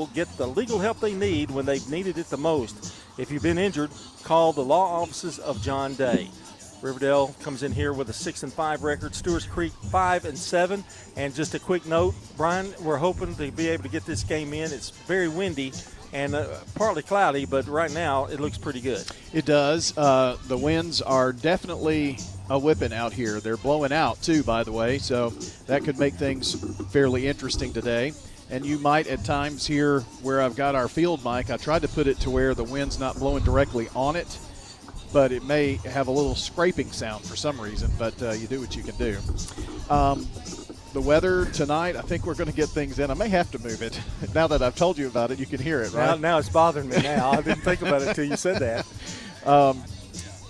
people get the legal help they need when they've needed it the most. If you've been injured, call the law offices of John Day. Riverdale comes in here with a 6-5 record. Stewarts Creek 5-7. And just a quick note, Brian, we're hoping to be able to get this game in. It's very windy and partly cloudy, but right now it looks pretty good. It does. The winds are definitely a whipping out here. They're blowing out too, by the way, so that could make things fairly interesting today. And you might at times hear where I've got our field mic, I tried to put it to where the wind's not blowing directly on it, but it may have a little scraping sound for some reason, but you do what you can do. The weather tonight, I think we're going to get things in. I may have to move it. Now that I've told you about it, you can hear it, right? Now it's bothering me now. I didn't think about it until you said that.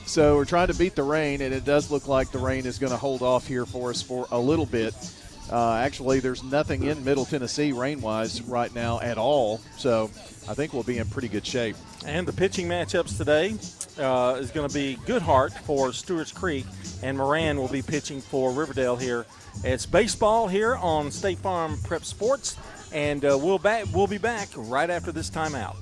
So we're trying to beat the rain, and it does look like the rain is going to hold off here for us for a little bit. Actually, there's nothing in Middle Tennessee rain-wise right now at all, so I think we'll be in pretty good shape. And the pitching matchups today is going to be Goodhart for Stewarts Creek, and Moran will be pitching for Riverdale here. It's baseball here on State Farm Prep Sports, and we'll be back right after this timeout.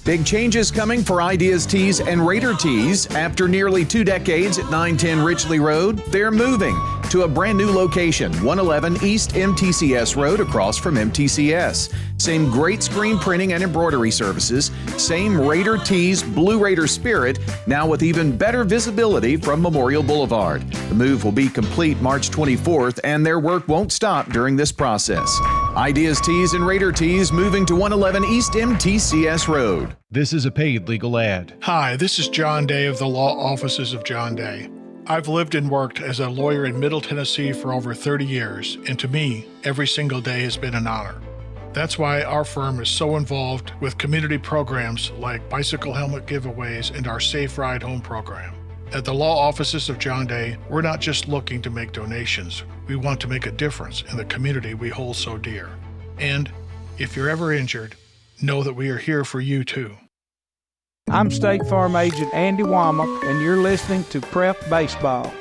Big changes coming for Ideas Tees and Raider Tees. After nearly 2 decades at 910 Ridgely Road, they're moving to a brand new location, 111 East MTCS Road across from MTCS. Same great screen printing and embroidery services. Same Raider Tees, Blue Raider spirit, now with even better visibility from Memorial Boulevard. The move will be complete March 24th, and their work won't stop during this process. Ideas Tees and Raider Tees moving to 111 East MTCS Road. This is a paid legal ad. Hi, this is John Day of the Law Offices of John Day. I've lived and worked as a lawyer in Middle Tennessee for over 30 years, and to me, every single day has been an honor. That's why our firm is so involved with community programs like bicycle helmet giveaways and our Safe Ride Home program. At the Law Offices of John Day, we're not just looking to make donations. We want to make a difference in the community we hold so dear. And if you're ever injured, know that we are here for you too. I'm State Farm Agent Andy Womack, and you're listening to Prep Baseball.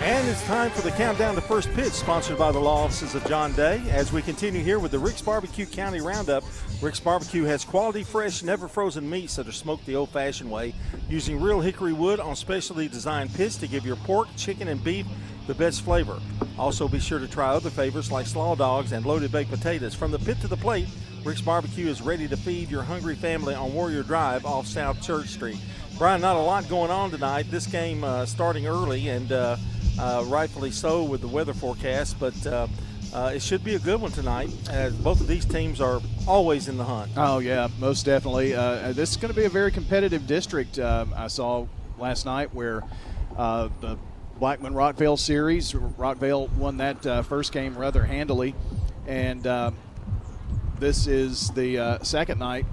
And it's time for the countdown to first pitch, sponsored by the Law Offices of John Day. As we continue here with the Rick's Barbecue County Roundup, Rick's Barbecue has quality, fresh, never frozen meats that are smoked the old-fashioned way, using real hickory wood on specially designed pits to give your pork, chicken, and beef the best flavor. Also, be sure to try other favorites like slaw dogs and loaded baked potatoes. From the pit to the plate, Rick's Barbecue is ready to feed your hungry family on Warrior Drive off South Church Street. Brian, not a lot going on tonight. This game starting early, and rightfully so with the weather forecast, but it should be a good one tonight, as both of these teams are always in the hunt. Oh, yeah, most definitely. This is going to be a very competitive district. I saw last night where the Blackman-Rockvale series, Rockvale won that first game rather handily, and this is the second night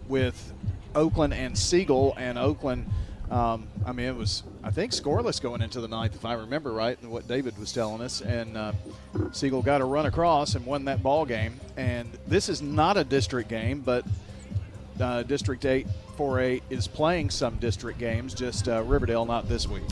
with Oakland and Siegel, and Oakland, it was, I think, scoreless going into the ninth, if I remember right, and what David was telling us, and Siegel got a run across and won that ball game. And this is not a district game, but District 8 4A is playing some district games, just Riverdale not this week.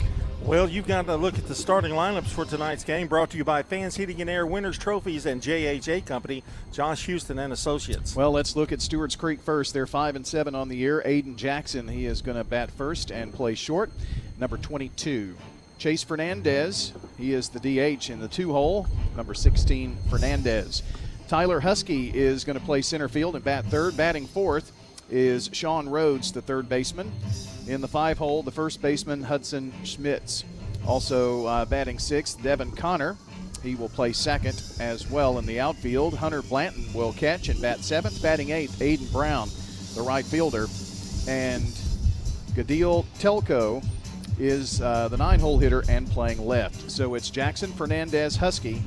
Well, you've got to look at the starting lineups for tonight's game, brought to you by Fans Heating and Air, Winners Trophies, and JHA Company, Josh Houston and Associates. Well, let's look at Stewarts Creek first. They're 5-7 on the year. Aiden Jackson, he is going to bat first and play short. Number 22, Chase Fernandez, he is the DH in the 2-hole. Number 16, Fernandez. Tyler Husky is going to play center field and bat third. Batting fourth is Sean Rhodes, the third baseman. In the 5-hole, the first baseman, Hudson Schmitz. Also batting sixth, Devin Connor. He will play second as well in the outfield. Hunter Blanton will catch and bat seventh. Batting eighth, Aiden Brown, the right fielder. And Gadil Telko is the 9-hole hitter and playing left. So it's Jackson, Fernandez, Husky,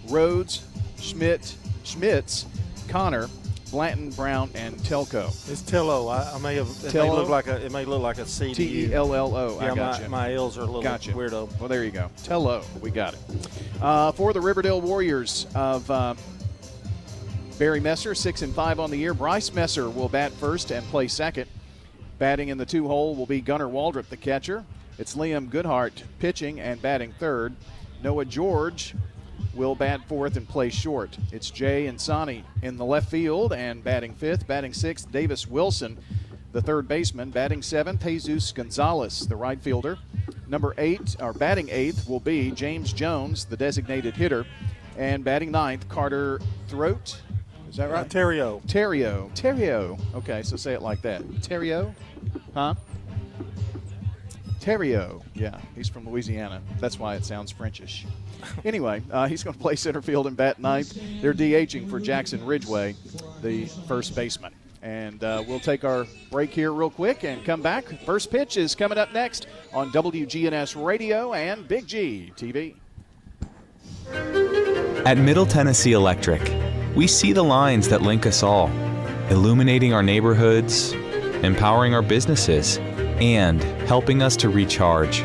Rhodes, Schmitz, Connor, Blanton, Brown, and Telko. It's Tello. It may look like a C. T-E-L-L-O. Yeah, I got you. my L's are a little weirdo. Well, there you go. Tello. We got it. For the Riverdale Warriors of Barry Messer, 6-5 on the year. Bryce Messer will bat first and play second. Batting in the 2-hole will be Gunnar Waldrop, the catcher. It's Liam Goodhart pitching and batting third. Noah George will bat fourth and play short. It's Jay Insani in the left field, and batting fifth. Batting sixth, Davis Wilson, the third baseman. Batting seventh, Jesus Gonzalez, the right fielder. Batting eighth will be James Jones, the designated hitter. And batting ninth, Carter Throat. Is that right? Terrio. Okay, so say it like that. Terrio? Huh? Terrio. Yeah, he's from Louisiana. That's why it sounds Frenchish. Anyway, he's going to play center field and bat ninth. They're DHing for Jackson Ridgway, the first baseman. And we'll take our break here real quick and come back. First pitch is coming up next on WGNS Radio and Big G TV. At Middle Tennessee Electric, we see the lines that link us all, illuminating our neighborhoods, empowering our businesses, and helping us to recharge.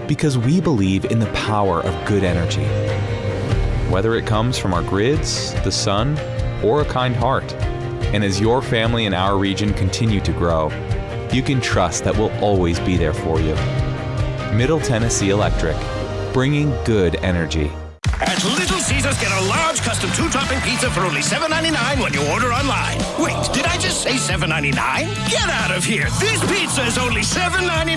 Because we believe in the power of good energy. Whether it comes from our grids, the sun, or a kind heart. And as your family and our region continue to grow, you can trust that we'll always be there for you. Middle Tennessee Electric, bringing good energy. At Little Caesars, get a large custom 2-topping pizza for only $7.99 when you order online. Wait, did I just say $7.99? Get out of here. This pizza is only $7.99.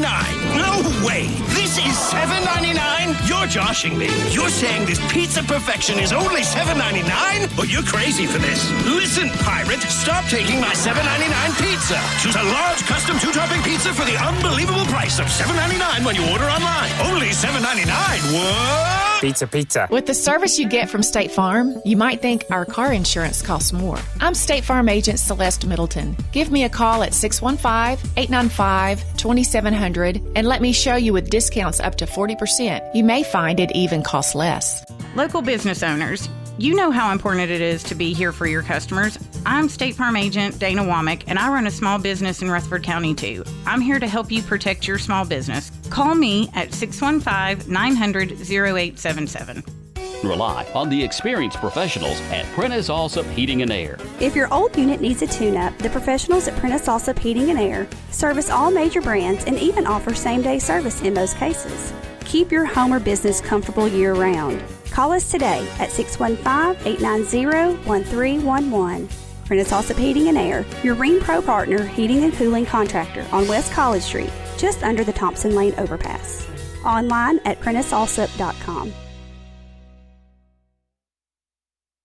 No way. This is $7.99? You're joshing me. You're saying this pizza perfection is only $7.99? Well, you're crazy for this. Listen, pirate, stop taking my $7.99 pizza. Choose a large custom 2-topping pizza for the unbelievable price of $7.99 when you order online. Only $7.99. What? Pizza. With the service you get from State Farm, you might think our car insurance costs more. I'm State Farm agent Celeste Middleton. Give me a call at 615-895-2700 and let me show you with discounts up to 40%. You may find it even costs less. Local business owners, you know how important it is to be here for your customers. I'm State Farm agent Dana Womack, and I run a small business in Rutherford County too. I'm here to help you protect your small business. Call me at 615-900-0877. Rely on the experienced professionals at Prentice Allsup Heating and Air. If your old unit needs a tune-up, the professionals at Prentice Allsup Heating and Air service all major brands and even offer same-day service in most cases. Keep your home or business comfortable year-round. Call us today at 615-890-1311. Prentice Allsup Heating and Air, your Ring Pro partner heating and cooling contractor on West College Street, just under the Thompson Lane overpass. Online at PrenticeAllsup.com.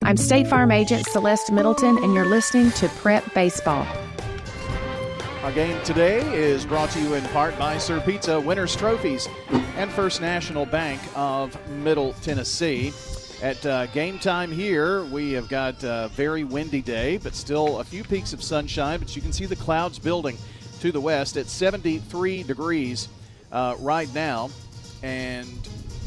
I'm State Farm agent Celeste Middleton, and you're listening to Prep Baseball. Our game today is brought to you in part by Sir Pizza, Winners Trophies, and First National Bank of Middle Tennessee. At game time here, we have got a very windy day, but still a few peaks of sunshine, but you can see the clouds building to the west at 73 degrees right now, and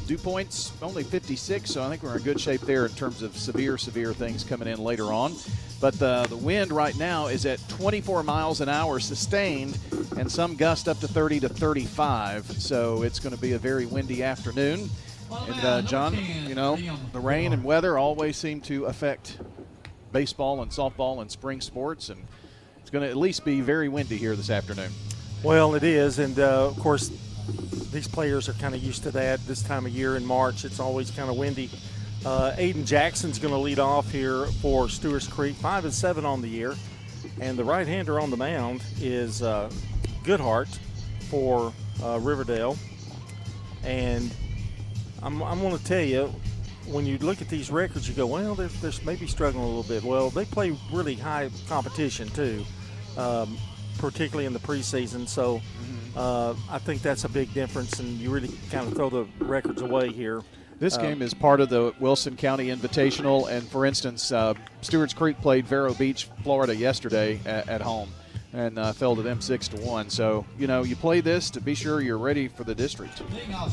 dew points only 56, so I think we're in good shape there in terms of severe things coming in later on. But the wind right now is at 24 miles an hour sustained, and some gust up to 30 to 35, so it's going to be a very windy afternoon. And, John, you know, the rain and weather always seem to affect baseball and softball and spring sports, and it's going to at least be very windy here this afternoon. Well, it is, and, of course, these players are kind of used to that this time of year in March. It's always kind of windy. Aiden Jackson's going to lead off here for Stewarts Creek, 5-7 on the year. And the right-hander on the mound is Goodhart for Riverdale. And I'm going to tell you, when you look at these records, you go, well, they're maybe struggling a little bit. Well, they play really high competition, too, particularly in the preseason. So I think that's a big difference, and you really kind of throw the records away here. This game is part of the Wilson County Invitational, and for instance, Stewarts Creek played Vero Beach, Florida yesterday at home and fell to them 6-1. So, you know, you play this to be sure you're ready for the district.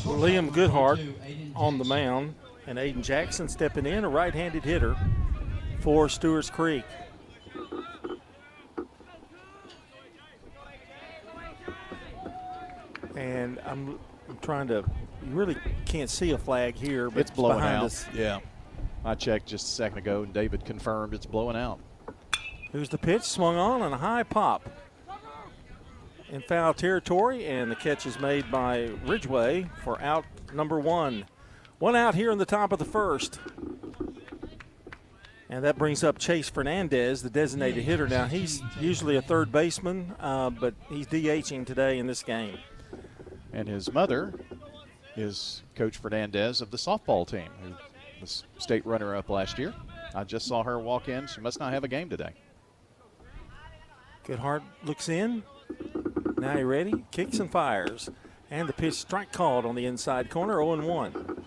Liam Goodhart on the mound, and Aiden Jackson stepping in, a right-handed hitter for Stewarts Creek. And I'm trying to – you really can't see a flag here, but it's blowing out. Us. Yeah. I checked just a second ago, and David confirmed it's blowing out. Here's the pitch, swung on, and a high pop in foul territory, and the catch is made by Ridgway for out number one. One out here in the top of the first. And that brings up Chase Fernandez, the designated hitter. Now, he's usually a third baseman, but he's DHing today in this game. And his mother is Coach Fernandez of the softball team, who was state runner-up last year. I just saw her walk in. She must not have a game today. Goodhart looks in. Now he ready, kicks and fires. And the pitch, strike called on the inside corner, 0-1.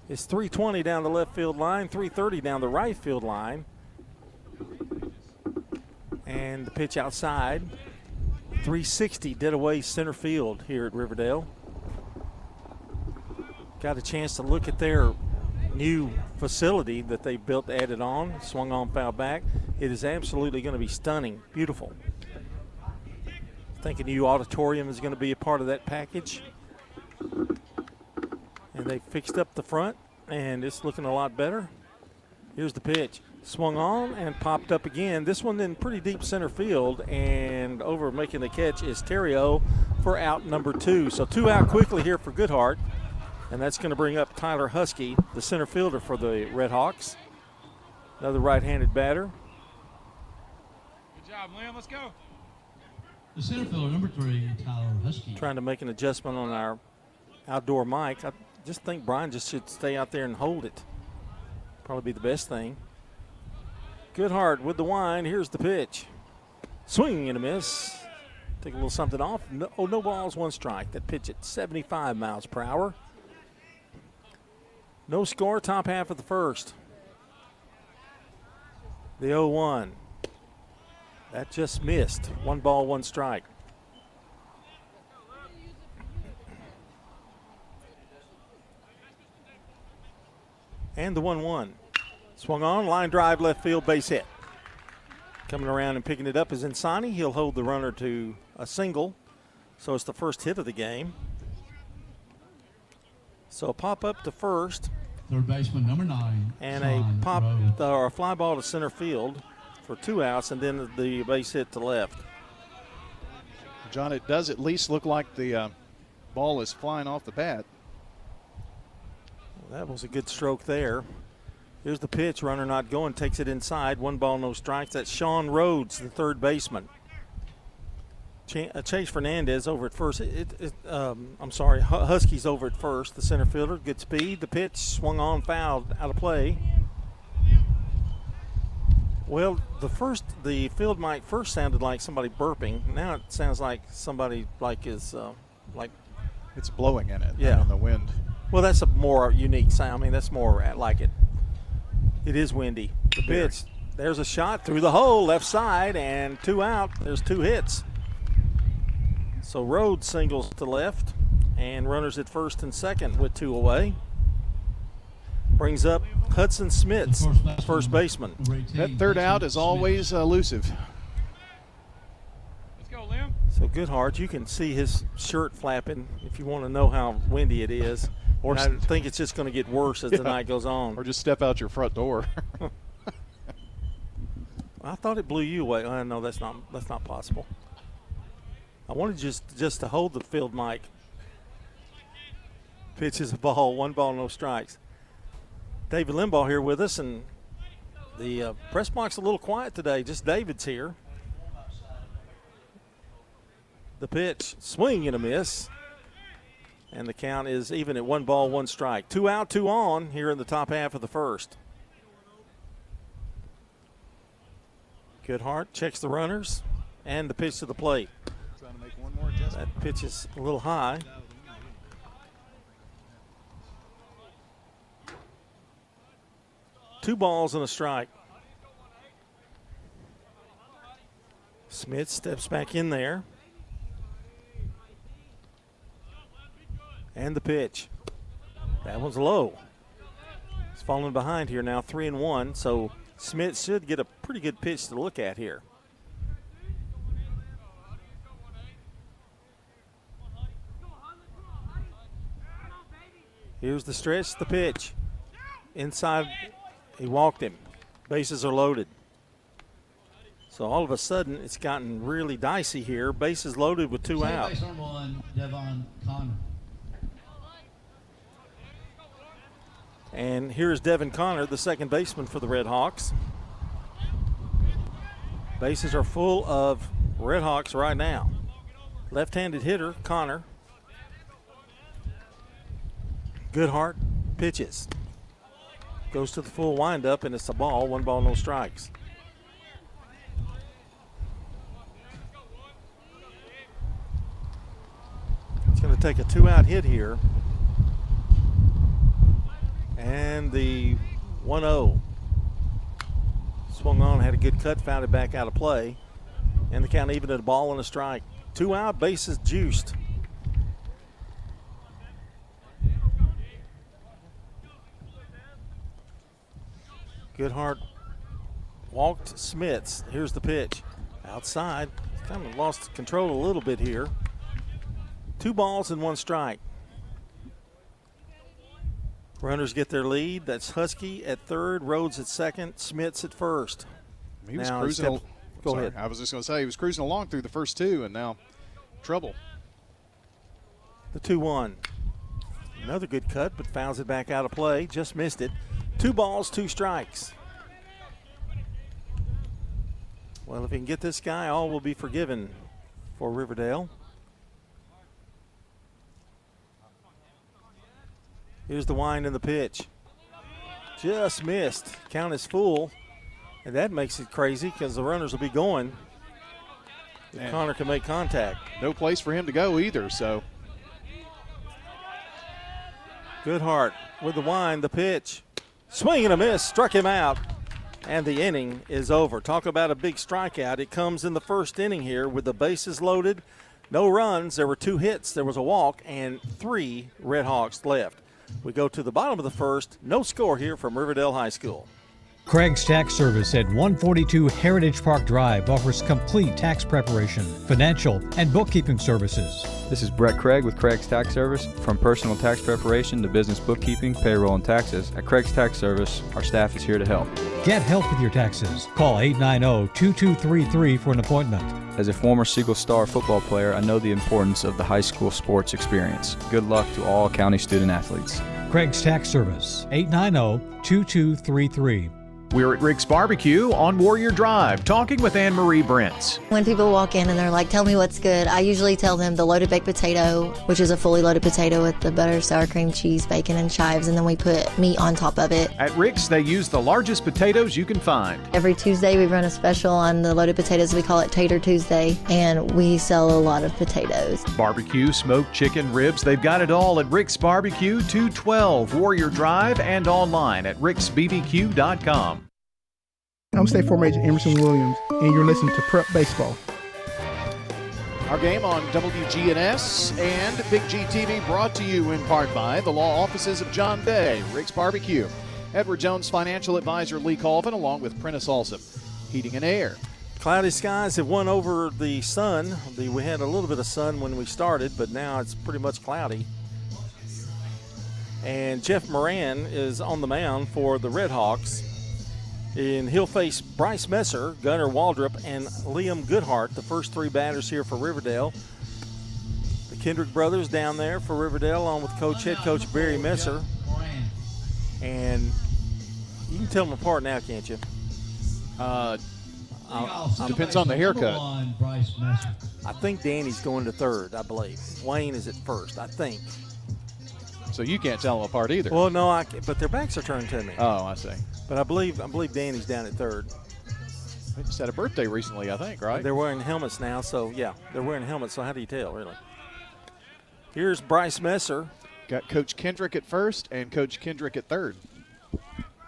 It's 320 down the left field line, 330 down the right field line. And the pitch outside, 360 dead away center field here at Riverdale. Got a chance to look at their new facility that they built, added on, swung on, foul back. It is absolutely going to be stunning, beautiful. I think a new auditorium is going to be a part of that package. And they fixed up the front, and it's looking a lot better. Here's the pitch. Swung on and popped up again. This one in pretty deep center field, and over making the catch is Terrio for out number 2. So 2 out quickly here for Goodhart, and that's going to bring up Tyler Husky, the center fielder for the Red Hawks. Another right-handed batter. Good job, Liam. Let's go. The center fielder, number 3, Tyler Husky. Trying to make an adjustment on our outdoor mic. I just think Brian just should stay out there and hold it. Probably be the best thing. Goodhart with the wind. Here's the pitch. Swing and a miss. Take a little something off. No balls, 1 strike. That pitch at 75 miles per hour. No score, top half of the first. The 0-1. That just missed. 1 ball, 1 strike. And the 1-1. Swung on, line drive, left field, base hit. Coming around and picking it up is Insani. He'll hold the runner to a single. So it's the first hit of the game. So a pop up to first. Third baseman, number 9. And Sean a fly ball to center field for 2 outs, and then the base hit to left. John, it does at least look like the ball is flying off the bat. That was a good stroke there. Here's the pitch. Runner not going. Takes it inside. 1 ball, no strikes. That's Sean Rhodes, the third baseman. Chase Fernandez over at first. Huskies over at first. The center fielder. Good speed. The pitch swung on, fouled, out of play. Well, the field mic first sounded like somebody burping. Now it sounds like somebody is it's blowing in it. Yeah, in the wind. Well, that's a more unique sound. I mean, that's more like it. It is windy. The pitch. There's a shot through the hole, left side, and 2 out. There's 2 hits. So Rhodes singles to left, and runners at first and second with 2 away. Brings up Hudson Smits, first baseman. That third out is always elusive. Let's go, Liam. So Goodhart, you can see his shirt flapping if you want to know how windy it is. Or I think it's just going to get worse as the night goes on. Or just step out your front door. I thought it blew you away. No, that's not possible. I wanted just to hold the field mic. Pitches a ball, 1 ball, no strikes. David Limbaugh here with us, and the press box a little quiet today. Just David's here. The pitch, swing and a miss. And the count is even at 1 ball, 1 strike. 2 out, 2 on here in the top half of the first. Goodhart checks the runners and the pitch to the plate. Trying to make one more adjustment. That pitch is a little high. Two balls and a strike. Smith steps back in there. And the pitch. That one's low. He's falling behind here now, 3-1. So Smith should get a pretty good pitch to look at here. Here's the stretch, the pitch. Inside, he walked him. Bases are loaded. So all of a sudden, it's gotten really dicey here. Bases loaded with 2 out. Base number 1, Devon Connor. And here's Devin Connor, the second baseman for the Red Hawks. Bases are full of Red Hawks right now. Left-handed hitter, Connor. Goodhart pitches. Goes to the full windup, and it's a ball. 1 ball, no strikes. It's going to take a 2-out hit here. And the 1-0. Swung on, had a good cut, found it back out of play. And the count even at a ball and a strike. 2 out, bases juiced. Goodhart walked Smits. Here's the pitch. Outside. Kind of lost control a little bit here. 2 balls and 1 strike. Runners get their lead. That's Husky at third, Rhodes at second, Smits at first. He was cruising. Go ahead. I was just going to say he was cruising along through the first 2, and now trouble. The 2-1. Another good cut, but fouls it back out of play. Just missed it. 2 balls, 2 strikes. Well, if he can get this guy, all will be forgiven for Riverdale. Here's the wind and the pitch. Just missed. Count is full. And that makes it crazy because the runners will be going. And Connor can make contact. No place for him to go either, so. Goodhart with the wind, the pitch. Swing and a miss, struck him out. And the inning is over. Talk about a big strikeout. It comes in the first inning here with the bases loaded. No runs. There were 2 hits. There was a walk and 3 Red Hawks left. We go to the bottom of the first. No score here from Riverdale High School. Craig's Tax Service at 142 Heritage Park Drive offers complete tax preparation, financial, and bookkeeping services. This is Brett Craig with Craig's Tax Service. From personal tax preparation to business bookkeeping, payroll, and taxes, at Craig's Tax Service, our staff is here to help. Get help with your taxes. Call 890-2233 for an appointment. As a former Siegel Star football player, I know the importance of the high school sports experience. Good luck to all county student athletes. Craig's Tax Service, 890-2233. We're at Rick's Barbecue on Warrior Drive, talking with Anne-Marie Brents. When people walk in and they're like, tell me what's good, I usually tell them the loaded baked potato, which is a fully loaded potato with the butter, sour cream, cheese, bacon, and chives, and then we put meat on top of it. At Rick's, they use the largest potatoes you can find. Every Tuesday, we run a special on the loaded potatoes. We call it Tater Tuesday, and we sell a lot of potatoes. Barbecue, smoked chicken, ribs, they've got it all at Rick's Barbecue, 212 Warrior Drive, and online at ricksbbq.com. I'm State Farm Agent Emerson Williams, and you're listening to Prep Baseball. Our game on WGNS and Big G TV brought to you in part by the law offices of John Day, Rick's Barbecue, Edward Jones Financial Advisor Lee Colvin, along with Prentice Alsop Heating and Air. Cloudy skies have won over the sun. We had a little bit of sun when we started, but now it's pretty much cloudy. And Jeff Moran is on the mound for the Red Hawks. And he'll face Bryce Messer, Gunnar Waldrop, and Liam Goodhart, the first 3 batters here for Riverdale. The Kendrick brothers down there for Riverdale, along with head coach Barry Messer. And you can tell them apart now, can't you? Depends on the haircut. I think Danny's going to third, I believe. Wayne is at first, I think. So you can't tell them apart either. Well, no, but their backs are turned to me. Oh, I see. But I believe Danny's down at third. They just had a birthday recently, I think, right? They're wearing helmets now, so yeah, they're wearing helmets. So how do you tell, really? Here's Bryce Messer. Got Coach Kendrick at first and Coach Kendrick at third.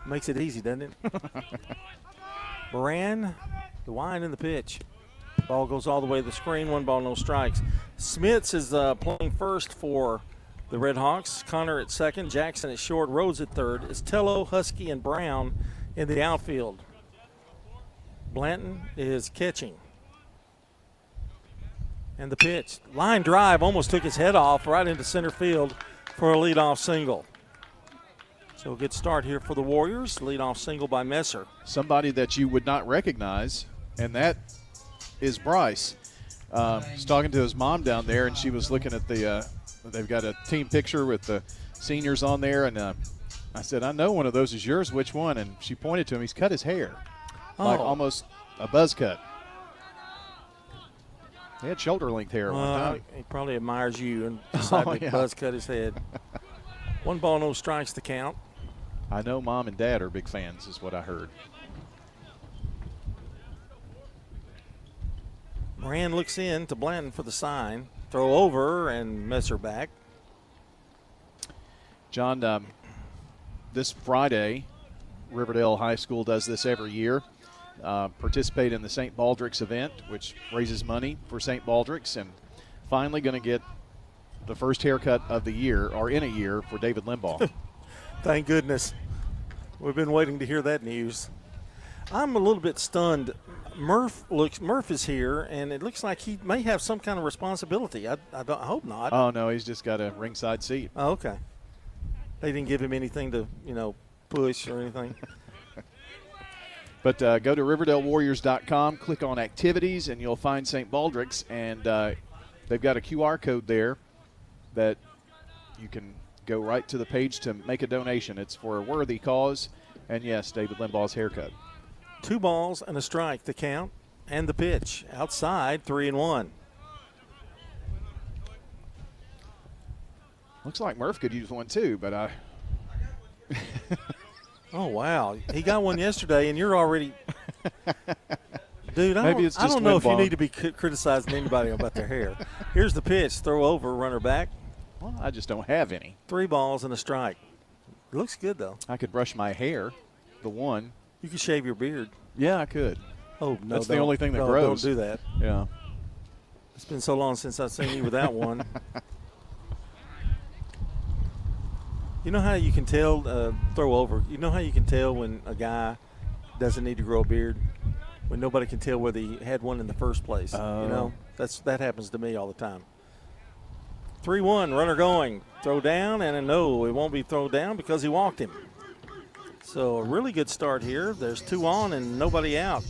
Makes it easy, doesn't it? Moran, the wind and the pitch. Ball goes all the way to the screen. 1 ball, no strikes. Smits is playing first for the Red Hawks. Connor at second, Jackson at short, Rhodes at third. It's Tello, Husky, and Brown in the outfield. Blanton is catching. And the pitch. Line drive almost took his head off right into center field for a leadoff single. So a good start here for the Warriors. Leadoff single by Messer. Somebody that you would not recognize, and that is Bryce. He's talking to his mom down there, and she was looking at the they've got a team picture with the seniors on there, and I said, I know one of those is yours. Which one? And she pointed to him. He's cut his hair, like almost a buzz cut. He had shoulder-length hair at one time. He probably admires you and decided to buzz cut his head. 1 ball, no strikes to count. I know Mom and Dad are big fans, is what I heard. Moran looks in to Blanton for the sign. Throw over and Messer back. John, this Friday, Riverdale High School does this every year. Participate in the St. Baldrick's event, which raises money for St. Baldrick's, and finally going to get the first haircut of the year, or in a year, for David Limbaugh. Thank goodness. We've been waiting to hear that news. I'm a little bit stunned. Murph is here, and it looks like he may have some kind of responsibility. I hope not. Oh, no, he's just got a ringside seat. Oh, okay. They didn't give him anything to, push or anything. But go to RiverdaleWarriors.com, click on activities, and you'll find St. Baldrick's, and they've got a QR code there that you can go right to the page to make a donation. It's for a worthy cause, and yes, David Limbaugh's haircut. 2 balls and a strike to count, and the pitch outside, 3-1. Looks like Murph could use one too, but I. Oh, wow. He got one yesterday, and you're already – dude, I don't know if you need to be criticizing anybody about their hair. Here's the pitch. Throw over, runner back. Well, I just don't have any. 3 balls and a strike. It looks good, though. I could brush my hair, the one. You could shave your beard. Yeah, I could. Oh, no. That's the only thing that grows. Don't do that. Yeah. It's been so long since I've seen you without one. You know how you can tell, throw over, you know how you can tell when a guy doesn't need to grow a beard? When nobody can tell whether he had one in the first place. That happens to me all the time. 3-1, runner going. Throw down, and no, it won't be thrown down because he walked him. So a really good start here. There's 2 on and nobody out.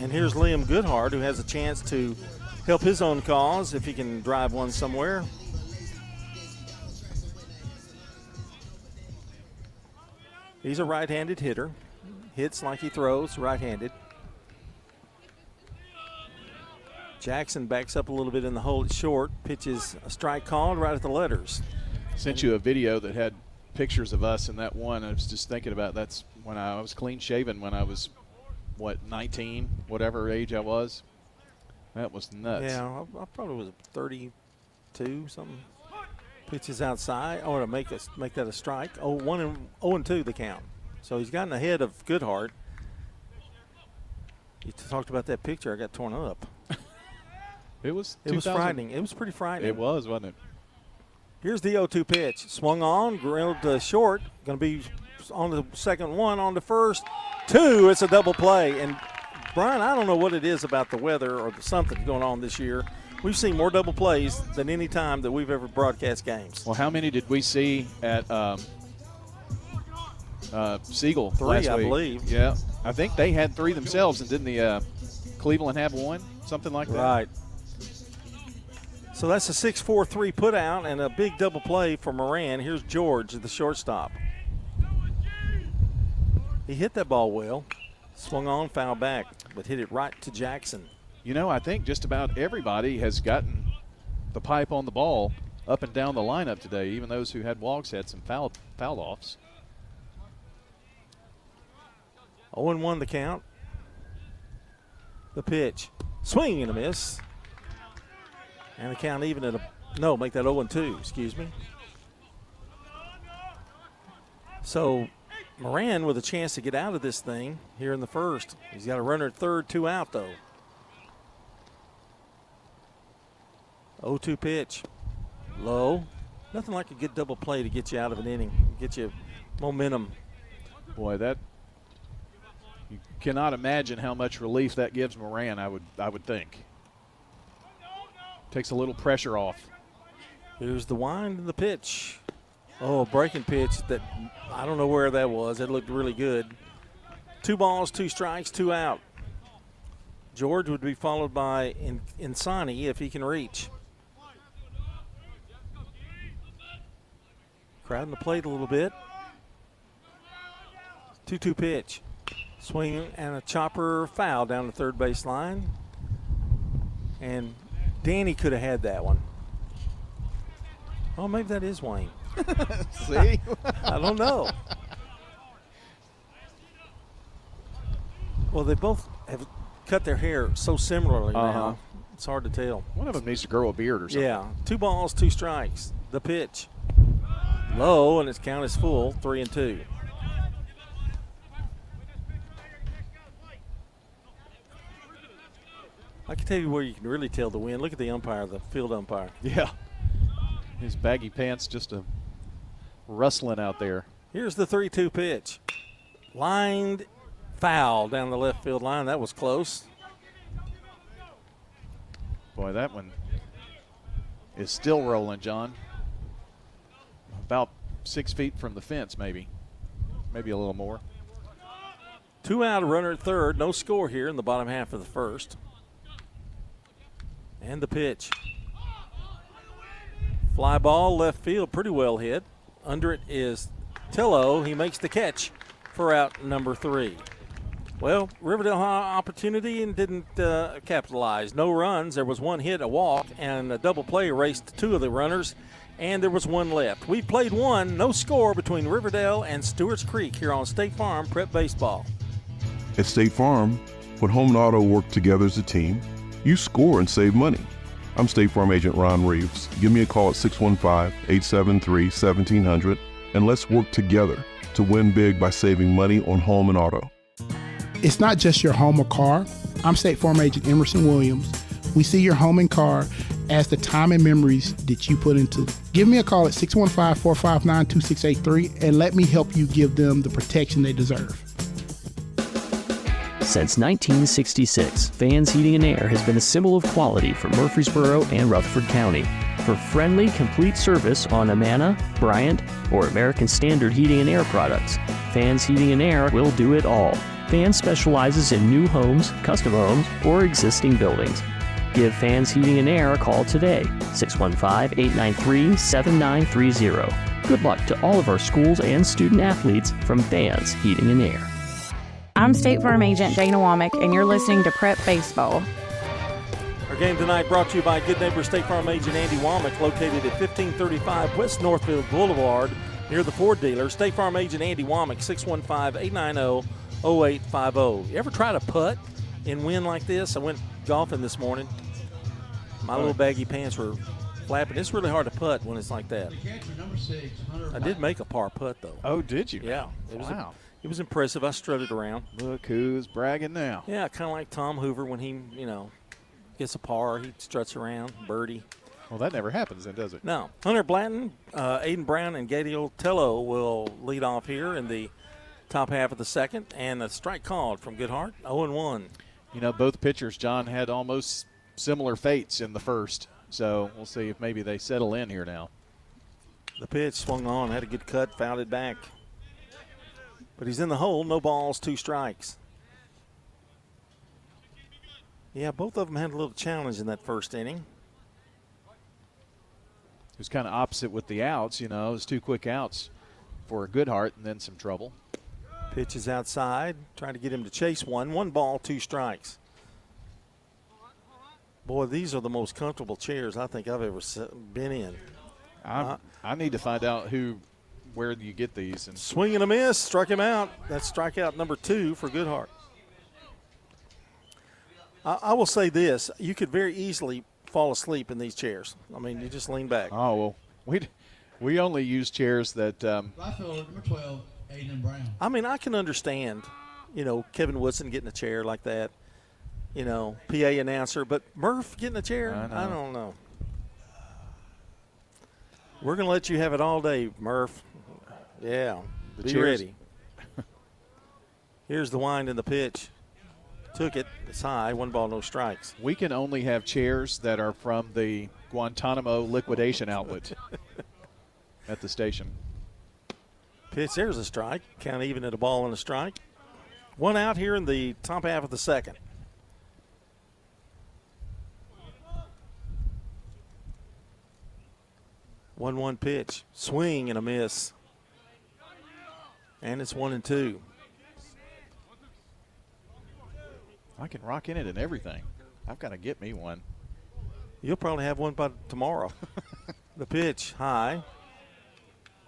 And here's Liam Goodhart, who has a chance to help his own cause if he can drive one somewhere. He's a right-handed hitter. Hits like he throws, right-handed. Jackson backs up a little bit in the hole at short. Pitches a strike called right at the letters. Sent you a video that had pictures of us in that one. I was just thinking about that's when I was clean-shaven when I was, 19, whatever age I was. That was nuts. Yeah, I probably was 32, something. Pitches outside. I want to make that a strike. 0-2 the count. So he's gotten ahead of Goodhart. You talked about that picture. I got torn up. It was frightening. It was pretty frightening. It was, wasn't it? Here's the 0-2 pitch. Swung on, grilled to short. Going to be on the second one, on the first. 2, it's a double play. And, Brian, I don't know what it is about the weather or something going on this year. We've seen more double plays than any time that we've ever broadcast games. Well, how many did we see at Siegel 3, last week? I believe. Yeah. I think they had 3 themselves, and didn't the Cleveland have 1? Something like that. Right. So that's a 6-4-3 put out and a big double play for Moran. Here's George, the shortstop. He hit that ball well. Swung on, foul back, but hit it right to Jackson. I think just about everybody has gotten the pipe on the ball up and down the lineup today. Even those who had walks had some foul offs. 0-1 the count. The pitch. Swing and a miss. And the count even at make that 0-2, excuse me. So Moran with a chance to get out of this thing here in the first. He's got a runner at third, 2 out though. 0-2 pitch. Low. Nothing like a good double play to get you out of an inning, get you momentum. Boy, you cannot imagine how much relief that gives Moran, I would think. Takes a little pressure off. Here's the wind and the pitch. Oh, a breaking pitch that I don't know where that was. It looked really good. 2 balls, 2 strikes, 2 out. George would be followed by Insani if he can reach. Crowding the plate a little bit. 2-2 pitch. Swing and a chopper foul down the third base line. And Danny could have had that one. Oh, maybe that is Wayne. See? I don't know. Well, they both have cut their hair so similarly now. It's hard to tell. One of them needs to grow a beard or something. Yeah. 2 balls, 2 strikes. The pitch. Low, and its count is full, 3-2. I can tell you where you can really tell the wind. Look at the umpire, the field umpire. Yeah. His baggy pants just rustling out there. Here's the 3-2 pitch. Lined foul down the left field line. That was close. Boy, that one is still rolling, John. About 6 feet from the fence, maybe. Maybe a little more. 2 out, a runner at third. No score here in the bottom half of the first. And the pitch. Fly ball, left field, pretty well hit. Under it is Tillo. He makes the catch for out number 3. Well, Riverdale had opportunity and didn't capitalize. No runs. There was 1 hit, a walk, and a double play erased 2 of the runners, and there was 1 left. We've played 1, no score between Riverdale and Stewarts Creek here on State Farm Prep Baseball. At State Farm, when home and auto work together as a team, you score and save money. I'm State Farm Agent Ron Reeves. Give me a call at 615-873-1700, and let's work together to win big by saving money on home and auto. It's not just your home or car. I'm State Farm Agent Emerson Williams. We see your home and car as the time and memories that you put into it. Give me a call at 615-459-2683 and let me help you give them the protection they deserve. Since 1966, Fans Heating and Air has been a symbol of quality for Murfreesboro and Rutherford County. For friendly, complete service on Amana, Bryant, or American Standard Heating and Air products, Fans Heating and Air will do it all. Fans specializes in new homes, custom homes, or existing buildings. Give Fans Heating and Air a call today, 615-893-7930. Good luck to all of our schools and student athletes from Fans Heating and Air. I'm State Farm Agent Dana Womack, and you're listening to Prep Baseball. Our game tonight brought to you by good neighbor State Farm Agent Andy Womack, located at 1535 West Northfield Boulevard near the Ford dealer. State Farm Agent Andy Womack, 615-890-0850. You ever try to putt in wind like this? I went golfing this morning. My little baggy pants were flapping. It's really hard to putt when it's like that. I did make a par putt, though. Oh, did you? Yeah. Wow. It was impressive. I strutted around. Look who's bragging now. Yeah, kind of like Tom Hoover when he, gets a par. He struts around, birdie. Well, that never happens then, does it? No. Hunter Blanton, Aiden Brown, and Gadiel Tello will lead off here in the top half of the second. And a strike called from Goodhart, 0-1. Both pitchers, John, had almost similar fates in the first. So we'll see if maybe they settle in here now. The pitch swung on, had a good cut, fouled it back. But he's in the hole, no balls, 2 strikes. Yeah, both of them had a little challenge in that first inning. It was kind of opposite with the outs, It was 2 quick outs for Goodhart and then some trouble. Pitch is outside, trying to get him to chase one. 1 ball, 2 strikes. Boy, these are the most comfortable chairs I think I've ever been in. I need to find out where you get these. And swing and a miss, struck him out. That's strikeout number 2 for Goodhart. I will say this. You could very easily fall asleep in these chairs. I mean, you just lean back. Oh, well, we only use chairs that number 12, Aiden Brown. I mean, I can understand, Kevin Woodson getting a chair like that, PA announcer. But Murph getting a chair, I don't know. We're going to let you have it all day, Murph. Yeah, be ready. Here's the wind and the pitch. Took it. It's high. 1 ball, no strikes. We can only have chairs that are from the Guantanamo liquidation outlet at the station. Pitch. There's a strike. Count even at a ball and a strike. 1 out here in the top half of the second. 1-1 pitch. Swing and a miss. And it's 1-2. I can rock in it and everything. I've got to get me one. You'll probably have one by tomorrow. The pitch, high.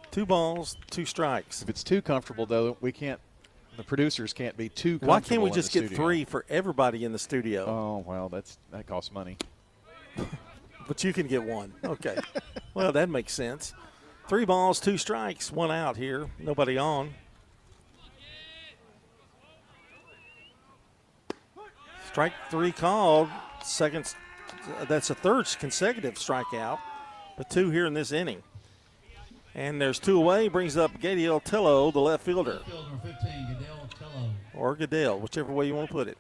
2 balls, 2 strikes. If it's too comfortable, though, we can't. The producers can't be too comfortable. Why can't we just get studio. 3 for everybody in the studio? Oh, well, that costs money. But you can get 1. Okay. Well, that makes sense. 3 balls, 2 strikes, 1 out here. Nobody on. Strike 3 called. That's a third consecutive strikeout, but 2 here in this inning. And there's 2 away, brings up Gadiel Tello, the left fielder. Number 15, Goodell Tello. Or Goodell, whichever way you want to put it.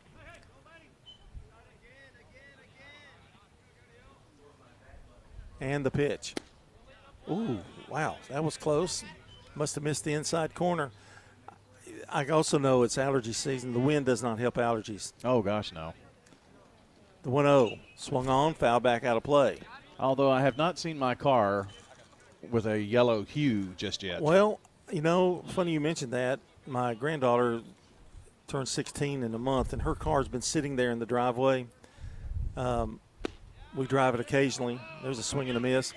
And the pitch. Ooh, wow, that was close. Must have missed the inside corner. I also know it's allergy season. The wind does not help allergies. Oh, gosh, no. The 1-0, swung on, foul back out of play. Although I have not seen my car with a yellow hue just yet. Well, you know, funny you mentioned that. My granddaughter turned 16 in a month, and her car's been sitting there in the driveway. We drive it occasionally. There's a swing and a miss.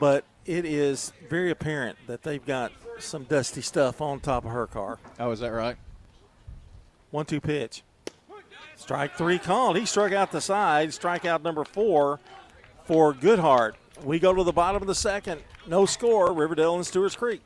But it is very apparent that they've got some dusty stuff on top of her car. Oh, is that right? 1-2 pitch. Strike 3 called. He struck out the side. Strikeout number 4 for Goodhart. We go to the bottom of the second. No score. Riverdale and Stewarts Creek.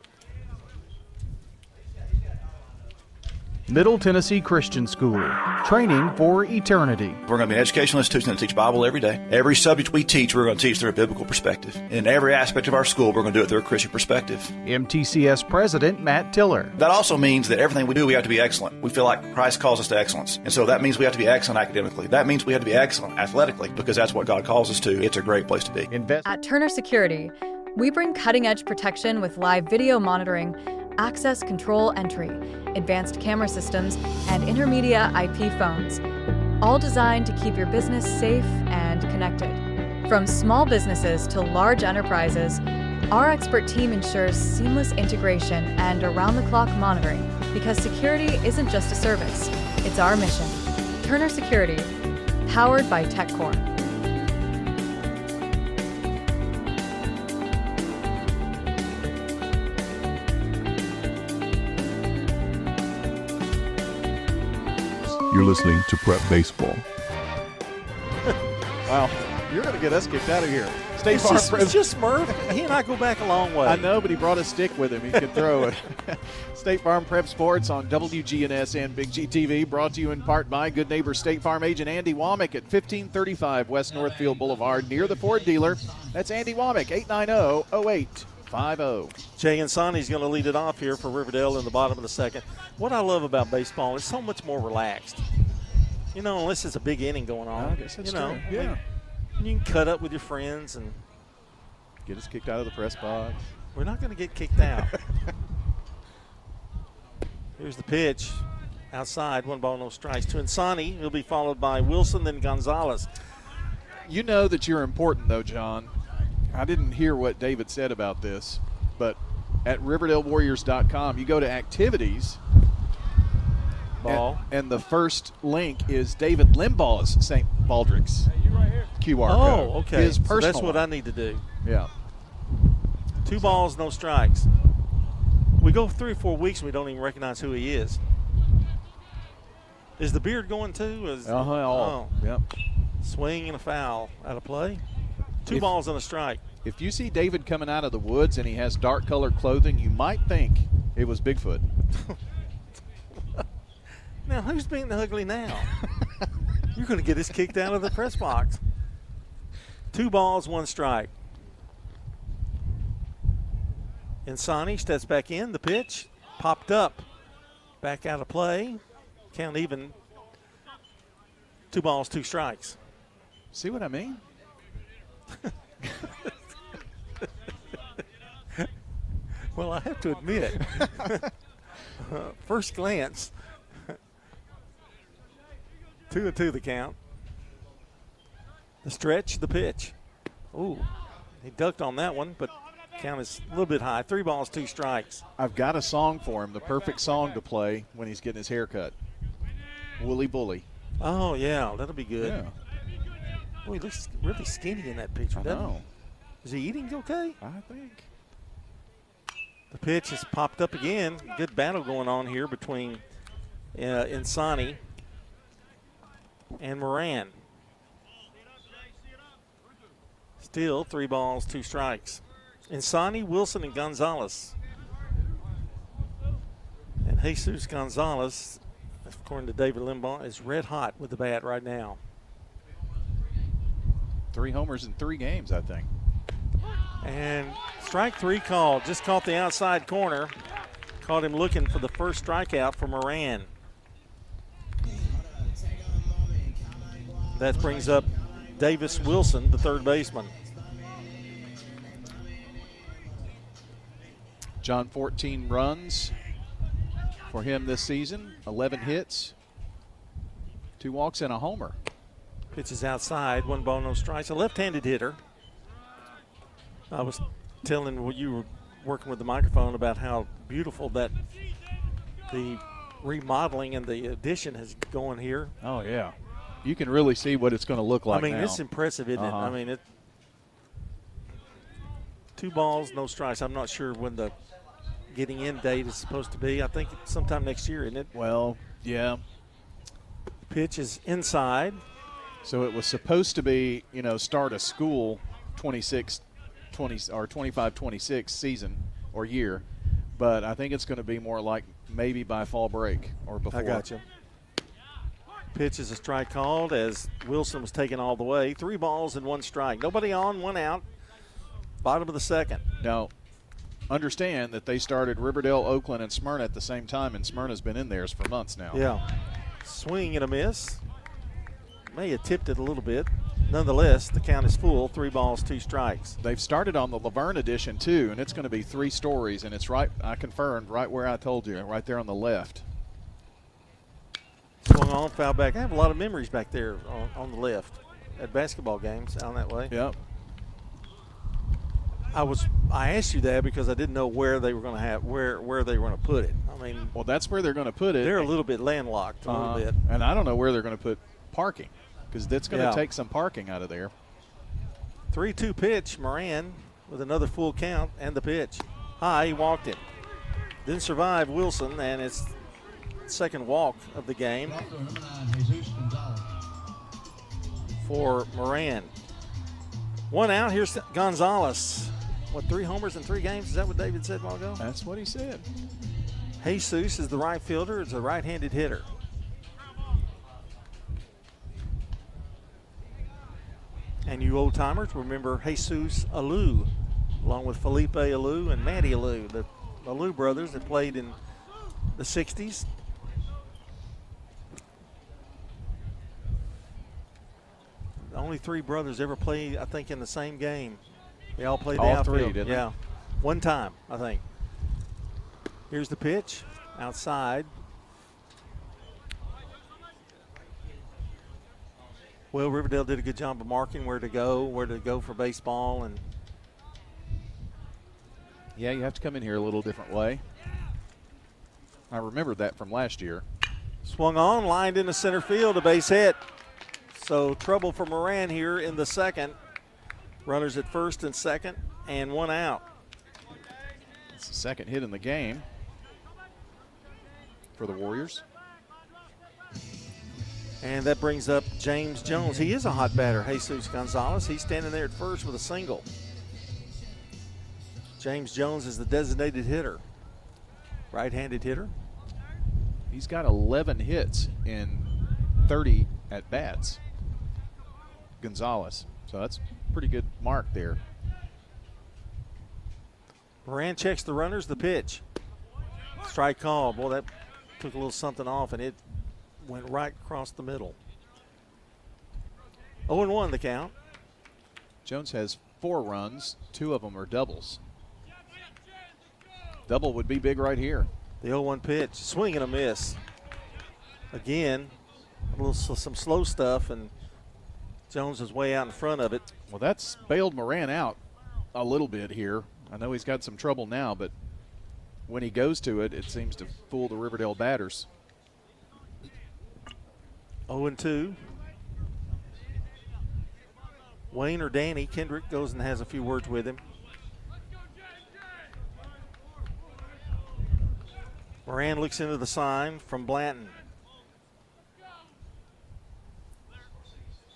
Middle Tennessee Christian School, training for eternity. We're going to be an educational institution that teach Bible every day. Every subject we teach, we're going to teach through a biblical perspective. In every aspect of our school, we're going to do it through a Christian perspective. MTCS President Matt Tiller. That also means that everything we do, we have to be excellent. We feel like Christ calls us to excellence. And so that means we have to be excellent academically. That means we have to be excellent athletically, because that's what God calls us to. It's a great place to be. At Turner Security, we bring cutting-edge protection with live video monitoring, access control entry, advanced camera systems, and intermedia IP phones, all designed to keep your business safe and connected. From small businesses to large enterprises, our expert team ensures seamless integration and around-the-clock monitoring, because security isn't just a service, it's our mission. Turner Security, powered by TechCore. You're listening to Prep Baseball. Wow, you're going to get us kicked out of here. It's just Murph. He and I go back a long way. I know, but he brought a stick with him. He could throw it. State Farm Prep Sports on WGNS and Big G TV, brought to you in part by good neighbor State Farm agent Andy Womack at 1535 West Northfield Boulevard near the Ford dealer. That's Andy Womack, 890-0850. Jay Insani's going to lead it off here for Riverdale in the bottom of the second. What I love about baseball is so much more relaxed. You know, unless it's a big inning going on. I guess that's true. Yeah. You can cut up with your friends and get us kicked out of the press box. We're not going to get kicked out. Here's the pitch. Outside, 1 ball, no strikes to Insani. He'll be followed by Wilson, then Gonzalez. You know that you're important, though, John. I didn't hear what David said about this, but at RiverdaleWarriors.com, you go to activities. Ball. And the first link is David Limbaugh's St. Baldrick's QR code. Oh, okay. His personal so that's what one. I need to do. Yeah. 2 balls, no strikes. We go 3 or 4 weeks and we don't even recognize who he is. Is the beard going too? Yep. Swing and a foul out of play. 2 balls and a strike. If you see David coming out of the woods and he has dark colored clothing, you might think it was Bigfoot. Now, who's being ugly now? You're going to get us kicked out of the press box. 2 balls, 1 strike. Insani steps back in. The pitch popped up. Back out of play. Count even. 2 balls, 2 strikes. See what I mean? Well, I have to admit, first glance, 2-2 the count. The stretch, the pitch. Ooh, he ducked on that one, but count is a little bit high. 3 balls, 2 strikes. I've got a song for him, the perfect song to play when he's getting his hair cut. Wooly Bully. Oh, yeah, that'll be good. Yeah. Boy, he looks really skinny in that picture, doesn't know. he? Is he eating okay? I think. The pitch has popped up again. Good battle going on here between Insani and Moran. Still 3 balls, 2 strikes. Insani, Wilson, and Gonzalez. And Jesus Gonzalez, according to David Limbaugh, is red hot with the bat right now. 3 homers in 3 games, I think. And strike 3 called. Just caught the outside corner. Caught him looking for the first strikeout for Moran. That brings up Davis Wilson, the third baseman. John, 14 runs for him this season, 11 hits, 2 walks and a homer. Pitch is outside, 1 ball, no strikes. A left-handed hitter. I was telling what you were working with the microphone about how beautiful that the remodeling and the addition is going here. Oh, yeah. You can really see what it's going to look like now. It's impressive, isn't it? I mean, 2 balls, no strikes. I'm not sure when the getting in date is supposed to be. I think it's sometime next year, isn't it? Well, yeah. Pitch is inside. So it was supposed to be, start a school 25-26 season or year, but I think it's going to be more like maybe by fall break or before. I got you. Pitch is a strike called as Wilson was taken all the way. 3 balls and 1 strike. Nobody on, 1 out. Bottom of the second. Now, understand that they started Riverdale, Oakland, and Smyrna at the same time, and Smyrna's been in theirs for months now. Yeah. Swing and a miss. May have tipped it a little bit. Nonetheless, the count is full. 3 balls, 2 strikes. They've started on the Laverne edition, too, and it's going to be 3 stories, and it's right, I confirmed, right where I told you, right there on the left. Swung on, foul back. I have a lot of memories back there on the left at basketball games down that way. Yep. I asked you that because I didn't know where they were going to have where they were going to put it. I mean, well, that's where they're going to put it. They're a little bit landlocked, a little bit, and I don't know where they're going to put parking because that's going to take some parking out of there. 3-2 pitch, Moran with another full count and the pitch. High, he walked it. Didn't survive Wilson, and it's second walk of the game for Moran. 1 out. Here's Gonzalez. 3 homers in 3 games? Is that what David said a while ago? That's what he said. Jesus is the right fielder. Is a right-handed hitter. And you old-timers remember Jesus Alou, along with Felipe Alou and Matty Alou, the Alou brothers that played in the 60s. Only 3 brothers ever played, I think, in the same game. They all played the outfield. 3, didn't they? Yeah, 1 time, I think. Here's the pitch, outside. Well, Riverdale did a good job of marking where to go for baseball. And yeah, you have to come in here a little different way. I remember that from last year. Swung on, lined into center field, a base hit. So trouble for Moran here in the second. Runners at first and second, and 1 out. It's the second hit in the game for the Warriors. And that brings up James Jones. He is a hot batter, Jesus Gonzalez. He's standing there at first with a single. James Jones is the designated hitter. Right-handed hitter. He's got 11 hits in 30 at-bats. Gonzalez. So that's a pretty good mark there. Moran checks the runners, the pitch. Strike call. Boy, that took a little something off, and it went right across the middle. 0-1 the count. Jones has 4 runs. 2 of them are doubles. Double would be big right here. The 0-1 pitch. Swing and a miss. Again, some slow stuff, and Jones is way out in front of it. Well, that's bailed Moran out a little bit here, I know he's got some trouble now, but when he goes to it, it seems to fool the Riverdale batters. 0-2. Wayne or Danny, Kendrick goes and has a few words with him. Moran looks into the sign from Blanton.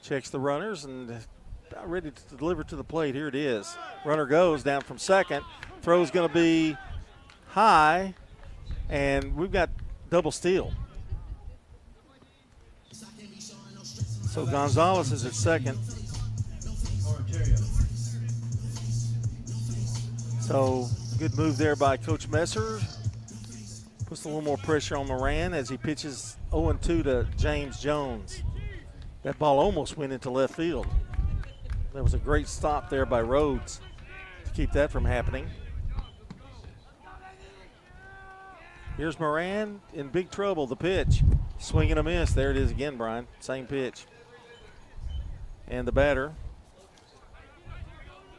Checks the runners and about ready to deliver to the plate. Here it is. Runner goes down from second. Throw's going to be high, and we've got double steal. So Gonzalez is at second. So good move there by Coach Messer. Puts a little more pressure on Moran as he pitches 0-2 to James Jones. That ball almost went into left field. That was a great stop there by Rhodes to keep that from happening. Here's Moran in big trouble. The pitch. Swing and a miss. There it is again, Brian. Same pitch. And the batter.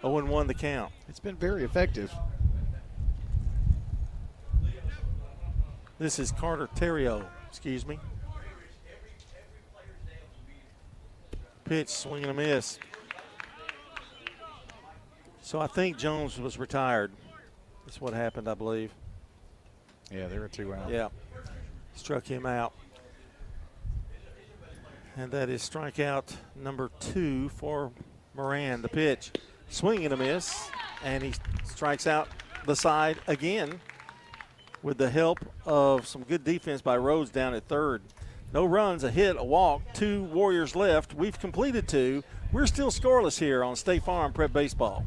0-1 the count. It's been very effective. This is Carter Terrio, excuse me. Pitch, swing and a miss. So I think Jones was retired. That's what happened, I believe. Yeah, they were 2 out. Yeah, struck him out. And that is strikeout number 2 for Moran. The pitch, swing and a miss, and he strikes out the side again with the help of some good defense by Rhodes down at third. No runs, a hit, a walk, 2 Warriors left. We've completed 2. We're still scoreless here on State Farm Prep Baseball.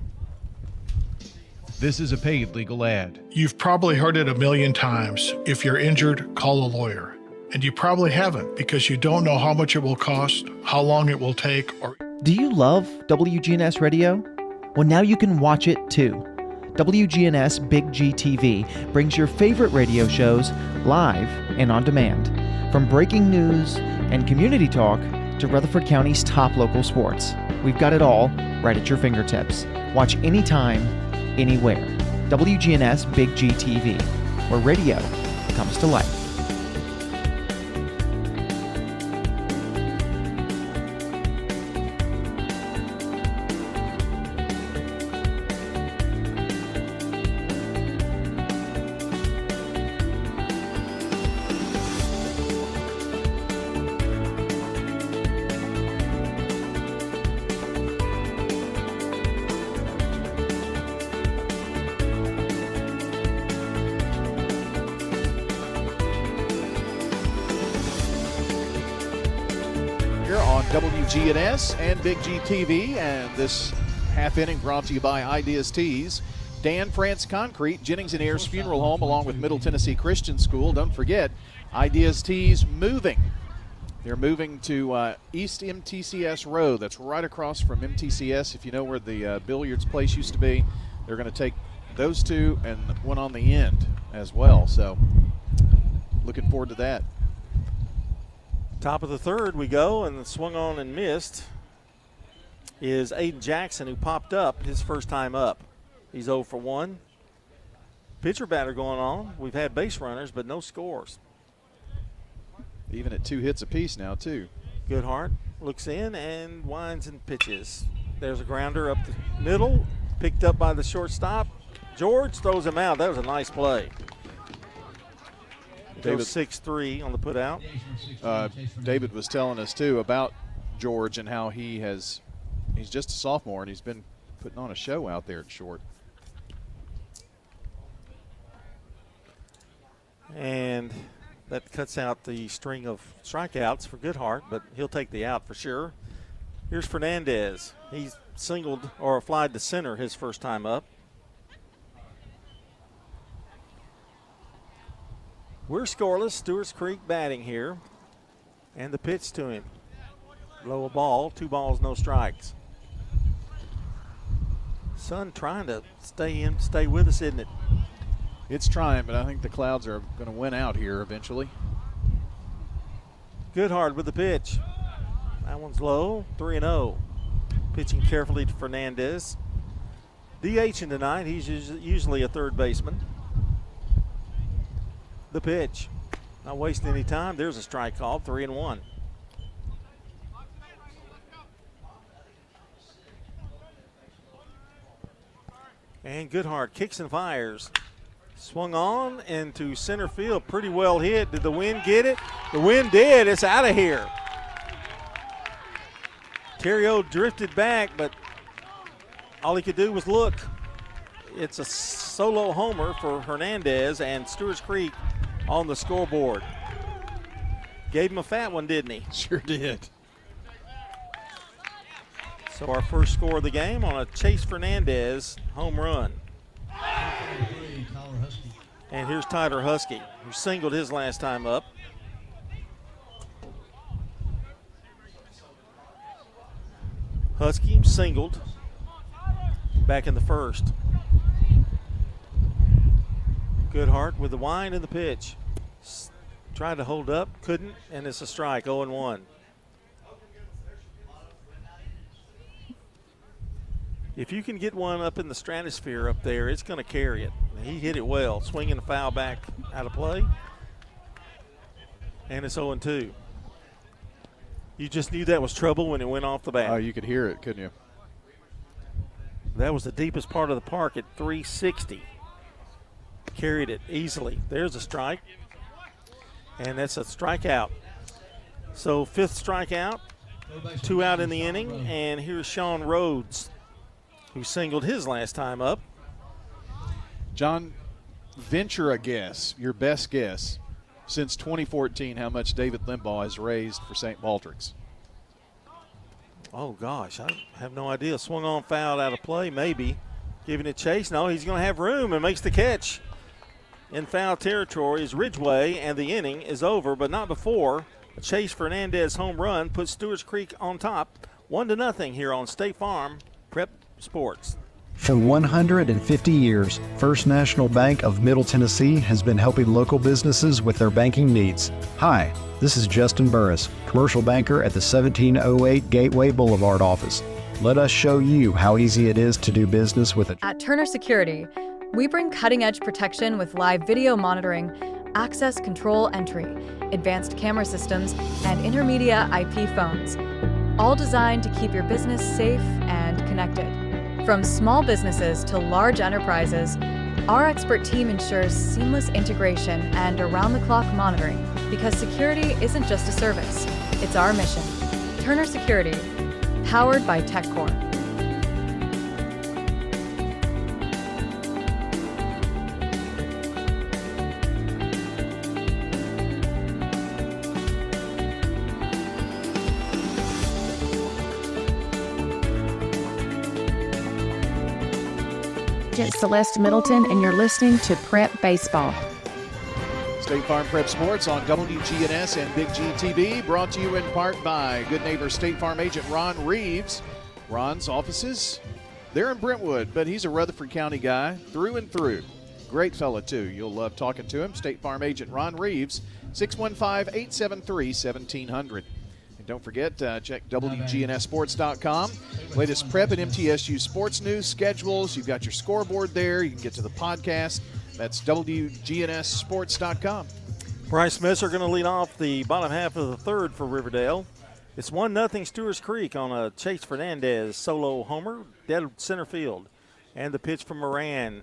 This is a paid legal ad. You've probably heard it a million times. If you're injured, call a lawyer. And you probably haven't because you don't know how much it will cost, how long it will take, or... Do you love WGNS Radio? Well, now you can watch it too. WGNS Big GTV brings your favorite radio shows live and on demand. From breaking news and community talk to Rutherford County's top local sports. We've got it all right at your fingertips. Watch anytime, anywhere. WGNS Big GTV, where radio comes to life. WGNS and Big GTV, and this half inning brought to you by Ideas Tees, Dan France Concrete, Jennings and Ayers Funeral Home, along with Middle Tennessee Christian School. Don't forget, Ideas Tees moving. They're moving to East MTCS Road. That's right across from MTCS. If you know where the billiards place used to be, they're going to take those 2 and one on the end as well. So, looking forward to that. Top of the third we go, and the swung on and missed is Aiden Jackson, who popped up his first time up. He's 0 for 1. Pitcher batter going on. We've had base runners, but no scores. Even at 2 hits apiece now, too. Goodhart looks in and winds and pitches. There's a grounder up the middle, picked up by the shortstop. George throws him out. That was a nice play. David 6-3 on the put out. David was telling us too about George and how he's just a sophomore and he's been putting on a show out there at short. And that cuts out the string of strikeouts for Goodhart, but he'll take the out for sure. Here's Fernandez. He's singled or flied to center his first time up. We're scoreless. Stewarts Creek batting here. And the pitch to him. Low a ball, 2 balls, no strikes. Sun trying to stay with us, isn't it? It's trying, but I think the Clouds are going to win out here eventually. Goodhart with the pitch. That one's low, 3-0. Pitching carefully to Fernandez. DHing tonight. He's usually a third baseman. The pitch. Not wasting any time. There's a strike called, 3-1. And Goodhart kicks and fires. Swung on into center field. Pretty well hit. Did the wind get it? The wind did. It's out of here. Terrio drifted back, but all he could do was look. It's a solo homer for Hernandez, and Stewarts Creek on the scoreboard. Gave him a fat one, didn't he? Sure did. So our first score of the game on a Chase Fernandez home run. And here's Tyler Husky, who singled his last time up. Husky singled back in the first. Goodhart with the wind and the pitch. Tried to hold up, couldn't, and it's a strike, 0-1. If you can get one up in the stratosphere up there, it's going to carry it. He hit it well, swinging a foul back out of play. And it's 0-2. You just knew that was trouble when it went off the bat. Oh, you could hear it, couldn't you? That was the deepest part of the park at 360. Carried it easily. There's a strike. And that's a strikeout. So 5th strikeout, 2 out in the inning. And here's Sean Rhodes, who singled his last time up. John, venture a guess, your best guess, since 2014, how much David Limbaugh has raised for St. Baldrick's. Oh, gosh, I have no idea. Swung on, fouled out of play, maybe. Giving it chase. No, he's going to have room and makes the catch. In foul territory is Ridgeway, and the inning is over, but not before. A Chase Fernandez home run puts Stewarts Creek on top, 1-0 here on State Farm Prep Sports. For 150 years, First National Bank of Middle Tennessee has been helping local businesses with their banking needs. Hi, this is Justin Burris, commercial banker at the 1708 Gateway Boulevard office. Let us show you how easy it is to do business with At Turner Security, we bring cutting-edge protection with live video monitoring, access control entry, advanced camera systems, and intermediate IP phones, all designed to keep your business safe and connected. From small businesses to large enterprises, our expert team ensures seamless integration and around-the-clock monitoring, because security isn't just a service, it's our mission. Turner Security, powered by TechCore. It's Celeste Middleton, and you're listening to Prep Baseball. State Farm Prep Sports on WGNS and Big G TV, brought to you in part by good neighbor State Farm agent Ron Reeves. Ron's offices, they're in Brentwood, but he's a Rutherford County guy through and through. Great fella, too. You'll love talking to him. State Farm agent Ron Reeves, 615-873-1700. Don't forget, check wgnssports.com. Latest prep and MTSU sports news schedules. You've got your scoreboard there. You can get to the podcast. That's wgnssports.com. Bryce Messer going to lead off the bottom half of the third for Riverdale. It's 1-0 Stewarts Creek on a Chase Fernandez solo homer, dead center field. And the pitch from Moran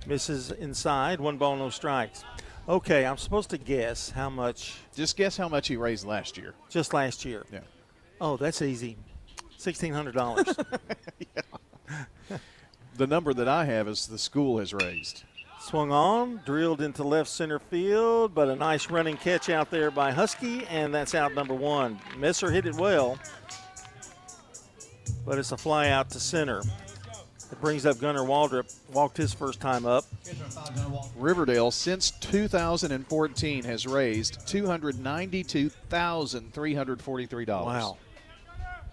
misses inside, 1 ball, no strikes. Okay, I'm supposed to guess how much. Just guess how much he raised last year. Just last year? Yeah. Oh, that's easy. $1,600. Yeah. The number that I have is the school has raised. Swung on, drilled into left center field, but a nice running catch out there by Husky, and that's out number 1. Messer hit it well, but it's a fly out to center. It brings up Gunnar Waldrop, walked his first time up. Riverdale, since 2014, has raised $292,343. Wow.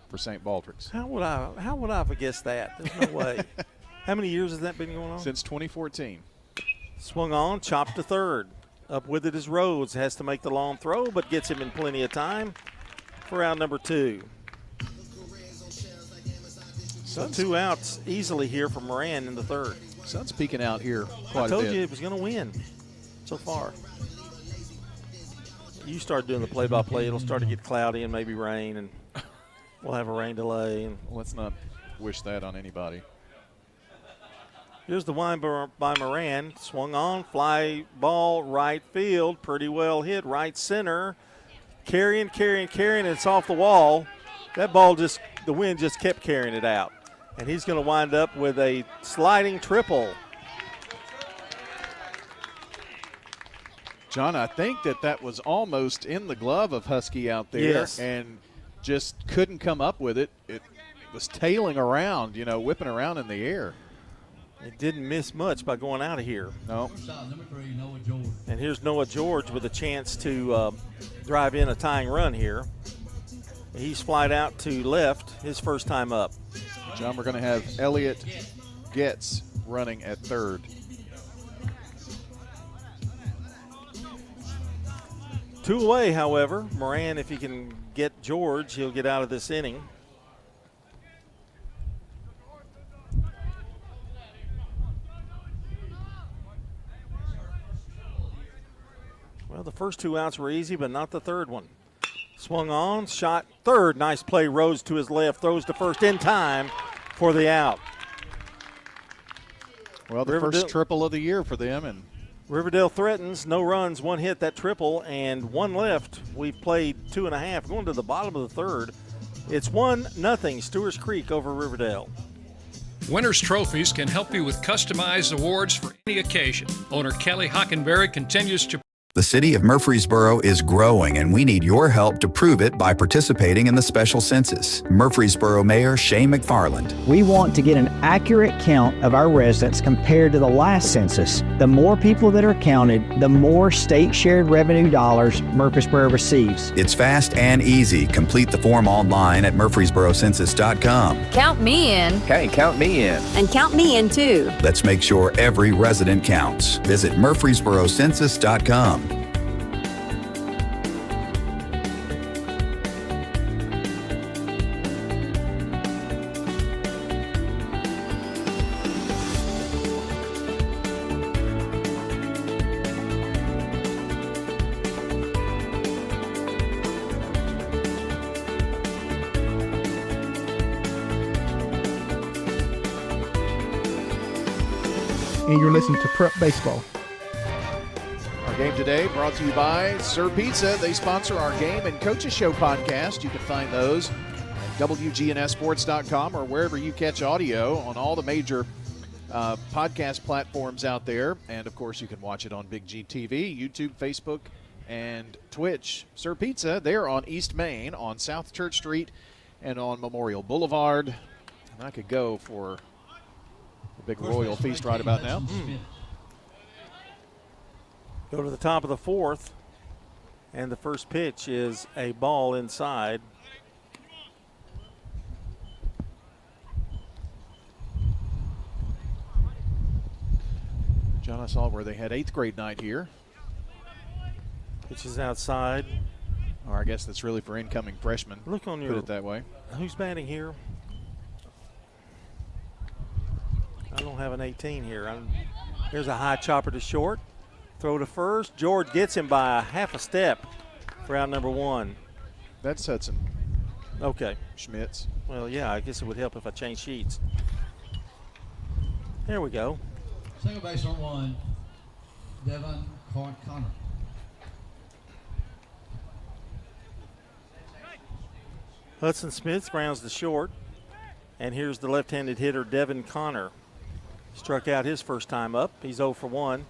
For St. Baldrick's. How would I have guessed that? There's no way. How many years has that been going on? Since 2014. Swung on, chopped to third. Up with it is Rhodes. Has to make the long throw, but gets him in plenty of time for out number 2. So 2 outs easily here for Moran in the third. Sun's peeking out here quite I told a bit. you it was going to win so far. You start doing the play-by-play, it'll start to get cloudy and maybe rain, and we'll have a rain delay. And let's not wish that on anybody. Here's the wind by Moran. Swung on, fly ball, right field. Pretty well hit, right center. Carrying. It's off the wall. That ball the wind just kept carrying it out. And he's going to wind up with a sliding triple. John, I think that was almost in the glove of Husky out there. Yes. And just couldn't come up with it. It was tailing around, whipping around in the air. It didn't miss much by going out of here. No. Number 3, Noah George. And here's Noah George with a chance to drive in a tying run here. He's flied out to left his first time up. John, we're going to have Elliot Getz running at third. Two away, however. Moran, if he can get George, he'll get out of this inning. Well, the first 2 outs were easy, but not the third one. Swung on, shot third. Nice play. Rose to his left, throws to first in time for the out. Well, the first triple of the year for them. And Riverdale threatens, no runs, 1 hit, that triple, and 1 left. We've played 2.5, going to the bottom of the third. It's 1-0, Stewarts Creek over Riverdale. Winners Trophies can help you with customized awards for any occasion. Owner Kelly Hockenberry continues to. The city of Murfreesboro is growing, and we need your help to prove it by participating in the special census. Murfreesboro Mayor Shane McFarland. We want to get an accurate count of our residents compared to the last census. The more people that are counted, the more state shared revenue dollars Murfreesboro receives. It's fast and easy. Complete the form online at murfreesborocensus.com. Count me in. Hey, count me in. And count me in too. Let's make sure every resident counts. Visit murfreesborocensus.com. And you're listening to Prep Baseball. Our game today brought to you by Sir Pizza. They sponsor our Game and Coaches Show podcast. You can find those at wgnssports.com or wherever you catch audio on all the major podcast platforms out there. And, of course, you can watch it on Big G TV, YouTube, Facebook, and Twitch. Sir Pizza, they're on East Main, on South Church Street, and on Memorial Boulevard. And I could go for a big royal feast right about now. Go to the top of the fourth, and the first pitch is a ball inside. John, I saw where they had 8th grade night here. Pitch is outside. Or I guess that's really for incoming freshmen. Look on your. Put it that way. Who's batting here? I don't have an 18 here. Here's a high chopper to short. Throw to first. George gets him by a half a step for out number 1. That's Hudson. Okay. Schmitz. Well, yeah, I guess it would help if I changed sheets. There we go. Single base on 1, Devon Connor. Hudson Smith grounds to short. And here's the left-handed hitter, Devin Connor. Struck out his first time up. He's 0 for 1.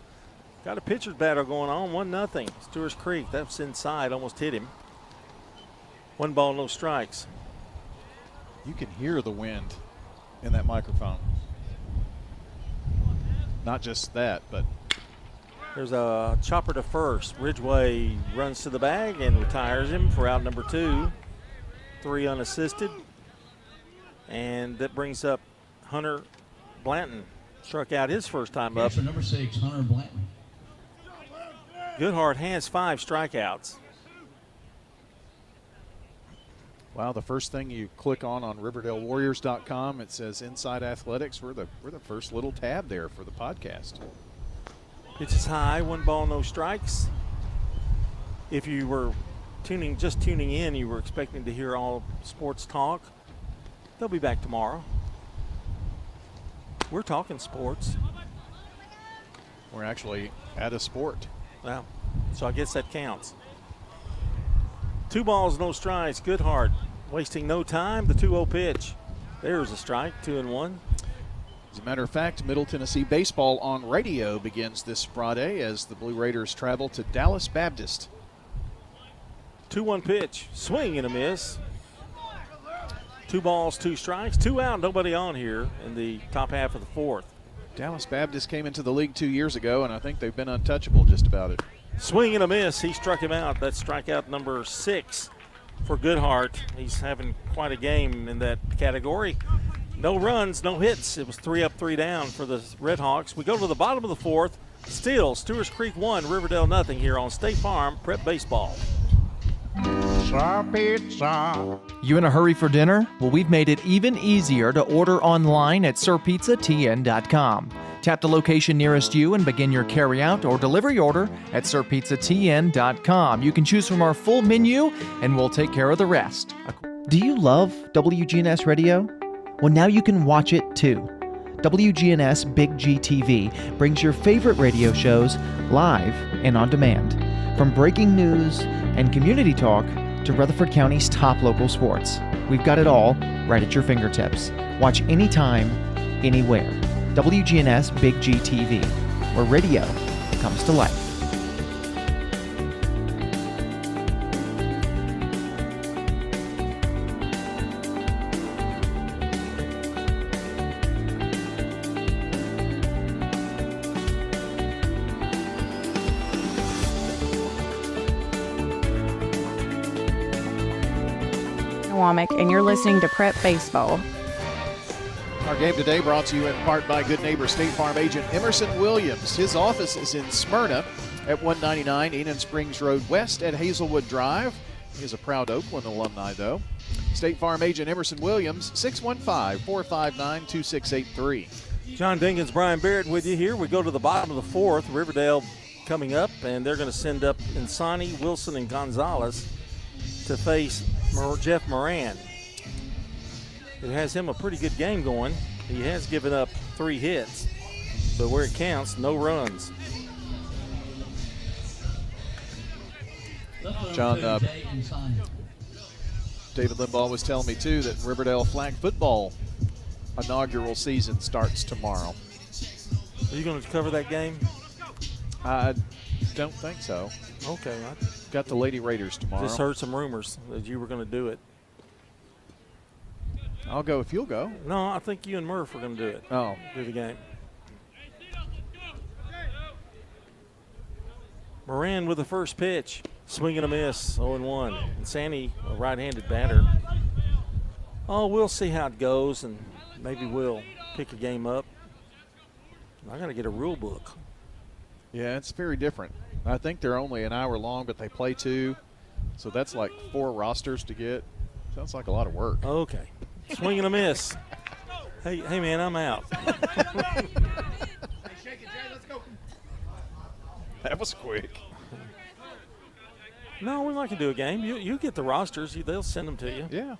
Got a pitcher's battle going on, 1-0. Stewarts Creek, that's inside, almost hit him. 1 ball, no strikes. You can hear the wind in that microphone. Not just that, but. There's a chopper to first. Ridgway runs to the bag and retires him for out number 2. 3 unassisted. And that brings up Hunter Blanton. Struck out his first time up. So number 6, Hunter Blanton. Goodhart has 5 strikeouts. Wow, the first thing you click on RiverdaleWarriors.com, it says Inside Athletics. We're the first little tab there for the podcast. Pitch is high, 1 ball, no strikes. If you were just tuning in, you were expecting to hear all sports talk. They'll be back tomorrow. We're talking sports. We're actually at a sport. Wow. So I guess that counts. 2 balls, no strikes. Goodhart wasting no time. The 2-0 pitch. There's a strike, 2-1. As a matter of fact, Middle Tennessee baseball on radio begins this Friday as the Blue Raiders travel to Dallas Baptist. 2-1 pitch. Swing and a miss. 2 balls, 2 strikes. 2 out, nobody on here in the top half of the 4th. Dallas Baptist came into the league 2 years ago, and I think they've been untouchable just about it. Swing and a miss. He struck him out. That's strikeout number 6 for Goodhart. He's having quite a game in that category. No runs, no hits. It was 3 up, 3 down for the Red Hawks. We go to the bottom of the 4th. Still, Stewarts Creek 1, Riverdale nothing here on State Farm Prep Baseball. Pizza. You in a hurry for dinner? Well, we've made it even easier to order online at sirpizzatn.com. Tap the location nearest you and begin your carry-out or delivery order at sirpizzatn.com. You can choose from our full menu, and we'll take care of the rest. Do you love WGNS Radio? Well, now you can watch it too. WGNS Big GTV brings your favorite radio shows live and on demand. From breaking news and community talk to Rutherford County's top local sports. We've got it all right at your fingertips. Watch anytime, anywhere. WGNS Big GTV, where radio comes to life. And you're listening to Prep Baseball. Our game today brought to you in part by good neighbor State Farm agent Emerson Williams. His office is in Smyrna at 199 Enon Springs Road West at Hazelwood Drive. He is a proud Oakland alumni, though. State Farm agent Emerson Williams, 615-459-2683. John Dinkins, Brian Barrett with you here. We go to the bottom of the 4th. Riverdale coming up, and they're going to send up Insani, Wilson, and Gonzalez to face Jeff Moran. It has him a pretty good game going. He has given up 3 hits, but where it counts, no runs. John, David Limbaugh was telling me, too, that Riverdale flag football inaugural season starts tomorrow. Are you going to cover that game? I don't think so. Okay. Got the Lady Raiders tomorrow. Just heard some rumors that you were going to do it. I'll go if you'll go. No, I think you and Murph are going to do it. Oh. Do the game. Moran with the first pitch. Swing and a miss, 0-1. And Sandy, a right-handed batter. Oh, we'll see how it goes, and maybe we'll pick a game up. I got to get a rule book. Yeah, it's very different. I think they're only an hour long, but they play 2. So that's like 4 rosters to get. Sounds like a lot of work. Okay. Swing and a miss. Hey, man, I'm out. That was quick. No, we might can do a game. You get the rosters. They'll send them to you. Yeah.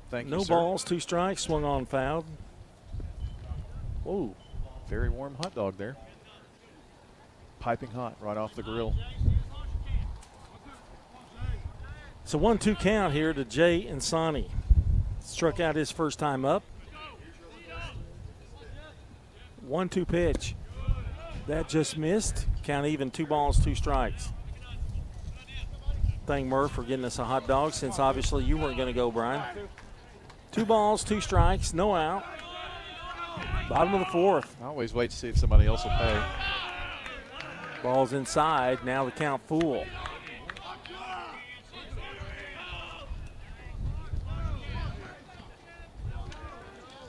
Thank you, No sir. balls, 2 strikes, swung on, fouled. Whoa. Very warm hot dog there. Piping hot right off the grill. It's a 1-2 count here to Jay Insani. Struck out his first time up. 1-2 pitch. That just missed. Count even, 2 balls, 2 strikes. Thank Murph for getting us a hot dog, since obviously you weren't going to go, Brian. 2 balls, 2 strikes, no out. Bottom of the 4th. I always wait to see if somebody else will pay. Ball's inside. Now the count full.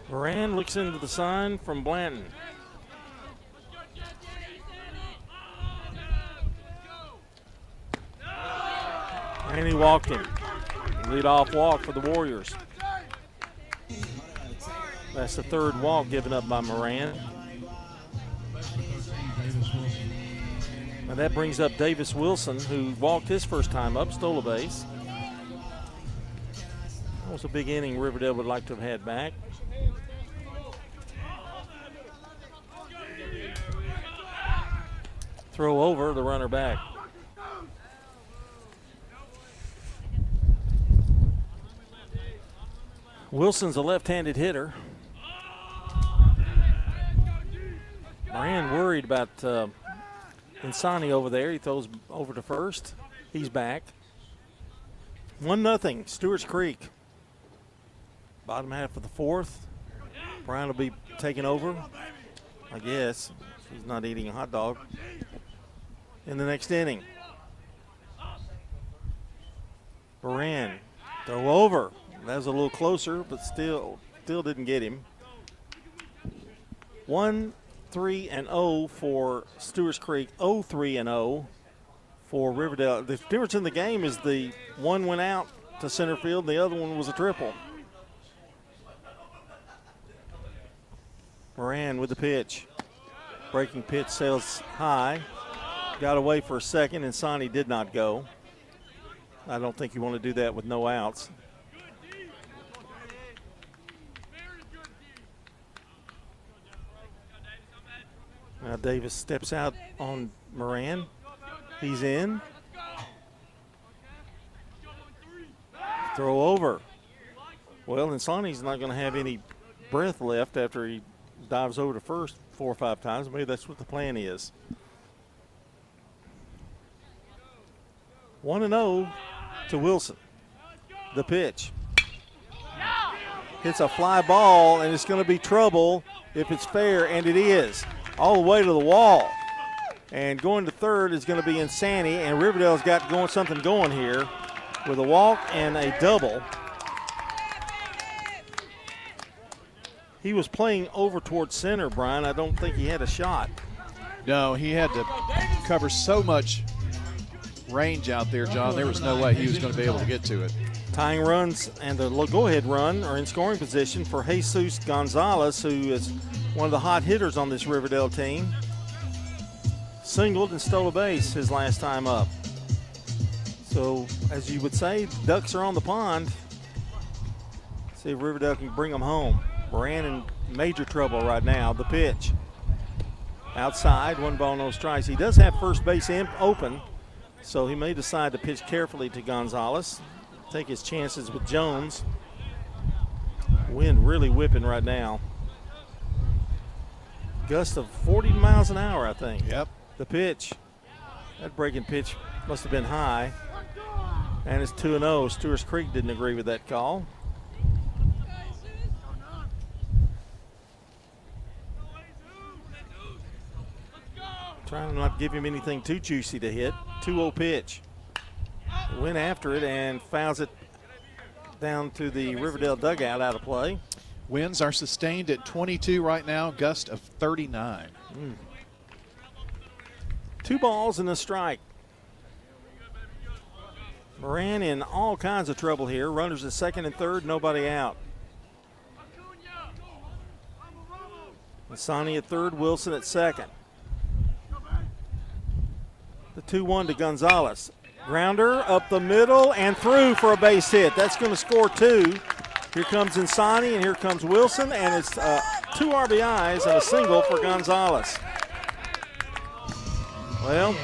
Moran looks into the sign from Blanton. And he walked him. Lead-off walk for the Warriors. That's the third walk given up by Moran. And that brings up Davis Wilson, who walked his first time up, stole a base. That was a big inning Riverdale would like to have had back. Throw over, the runner back. Wilson's a left-handed hitter. Moran worried about Insani over there. He throws over to first. He's back. 1-0, Stewarts Creek. Bottom half of the fourth. Brown will be taking over, I guess. He's not eating a hot dog. In the next inning. Moran, throw over. That was a little closer, but still didn't get him. 1-3-0 for Stewarts Creek, 0-3-0 for Riverdale. The difference in the game is the one went out to center field, the other one was a triple. Moran with the pitch. Breaking pitch sails high. Got away for a second, and Sonny did not go. I don't think you want to do that with no outs. Now Davis steps out on Moran. He's in. Throw over. Well, Insani's not going to have any breath left after he dives over to first 4 or 5 times. Maybe that's what the plan is. 1-0 to Wilson. The pitch. Hits a fly ball, and it's going to be trouble if it's fair, and it is. All the way to the wall. And going to third is going to be Insani, and Riverdale's got something going here with a walk and a double. He was playing over towards center, Brian. I don't think he had a shot. No, he had to cover so much range out there, John. There was no way he was going to be able to get to it. Tying runs and the go-ahead run are in scoring position for Jesus Gonzalez, who is one of the hot hitters on this Riverdale team. Singled and stole a base his last time up. So, as you would say, ducks are on the pond. See if Riverdale can bring them home. Moran in major trouble right now. The pitch. Outside, 1 ball, no strikes. He does have first base open, so he may decide to pitch carefully to Gonzalez. Take his chances with Jones. Wind really whipping right now. Gust of 40 miles an hour, I think. Yep. The pitch. That breaking pitch must have been high. And it's 2-0. Stewarts Creek didn't agree with that call. Trying to not give him anything too juicy to hit. 2-0 pitch. Went after it and fouls it down to the Riverdale dugout, out of play. Winds are sustained at 22 right now, gust of 39. 2 balls and a strike. Moran in all kinds of trouble here. Runners at second and third, nobody out. Insani at third, Wilson at second. The 2-1 to Gonzalez. Grounder up the middle and through for a base hit. That's going to score 2. Here comes Insani and here comes Wilson, and it's 2 RBIs and a single for Gonzalez. Well,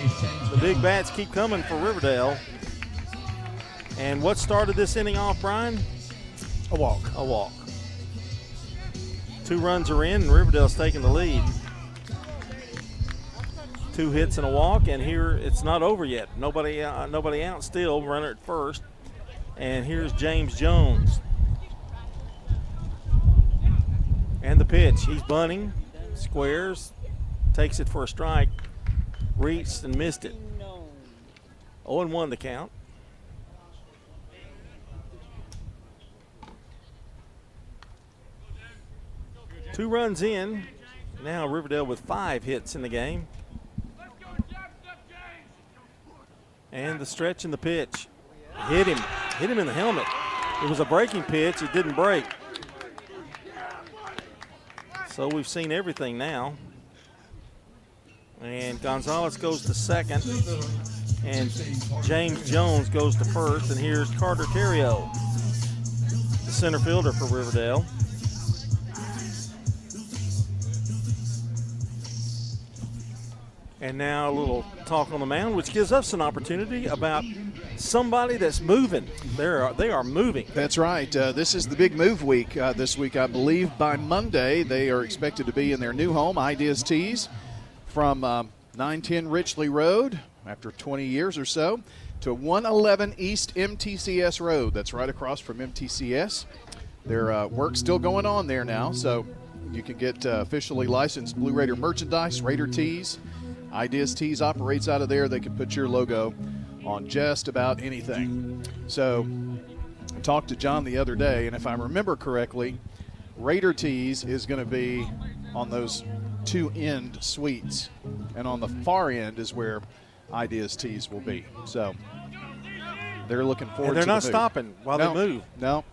the big bats keep coming for Riverdale. And what started this inning off, Brian? A walk. A walk. 2 runs are in, and Riverdale's taking the lead. 2 hits and a walk, and here it's not over yet. Nobody out still, runner at first. And here's James Jones. And the pitch, he's bunting, squares, takes it for a strike, reached and missed it. 0-1 the count. Two runs in. Now Riverdale with 5 hits in the game. And the stretch and the pitch. Hit him in the helmet. It was a breaking pitch. It didn't break. So we've seen everything now. And Gonzalez goes to second. And James Jones goes to first. And here's Carter Terrio, the center fielder for Riverdale. And now a little talk on the mound, which gives us an opportunity about somebody that's moving. They are moving. That's right. This is the big move week this week, I believe. By Monday, they are expected to be in their new home, Ideas Tees, from 910 Richley Road, after 20 years or so, to 111 East MTCS Road. That's right across from MTCS. Their work's still going on there now, so you can get officially licensed Blue Raider merchandise, Raider tees. Ideas Tees operates out of there. They can put your logo on just about anything. So I talked to John the other day, and if I remember correctly, Raider Tees is going to be on those two end suites, and on the far end is where Ideas Tees will be. So they're looking forward to they're the not move. stopping while they move. No.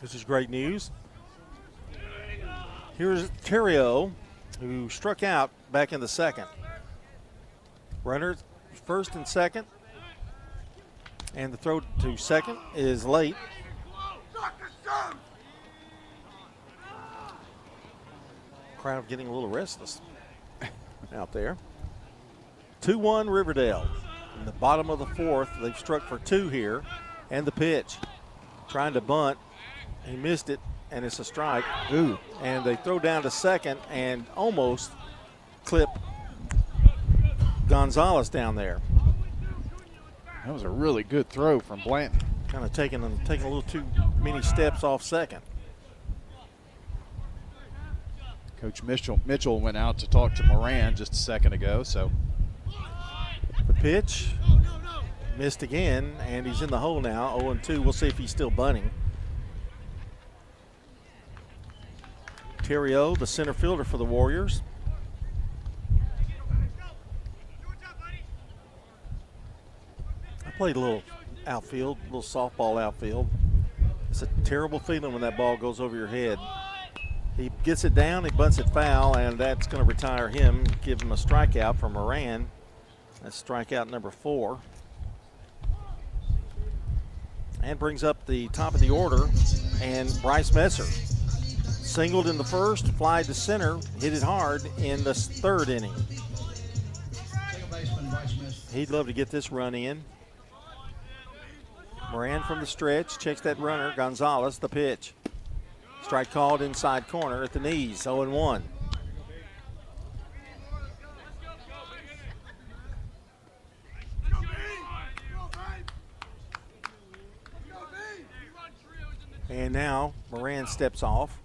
This is great news. Here's Terrio, who struck out back in the second. Runner first and second. And the throw to second is late. Crowd getting a little restless out there. 2-1 Riverdale. In the bottom of the fourth, they've struck for two here. And the pitch. Trying to bunt. He missed it, and it's a strike. Ooh. And they throw down to second and almost clip Gonzalez down there. That was a really good throw from Blanton. Kind of taking a little too many steps off second. Coach Mitchell went out to talk to Moran just a second ago. So the pitch missed again, and he's in the hole now. 0-2. We'll see if he's still bunting. Terrio, the center fielder for the Warriors. I played a little outfield, a little softball outfield. It's a terrible feeling when that ball goes over your head. He gets it down, he bunts it foul, and that's going to retire him, give him a strikeout for Moran. That's strikeout number 4. And brings up the top of the order, and Bryce Messer. Singled in the first, fly to center, hit it hard in the third inning. He'd love to get this run in. Moran from the stretch, checks that runner. Gonzalez, the pitch. Strike called inside corner at the knees, 0-1. And now Moran steps off.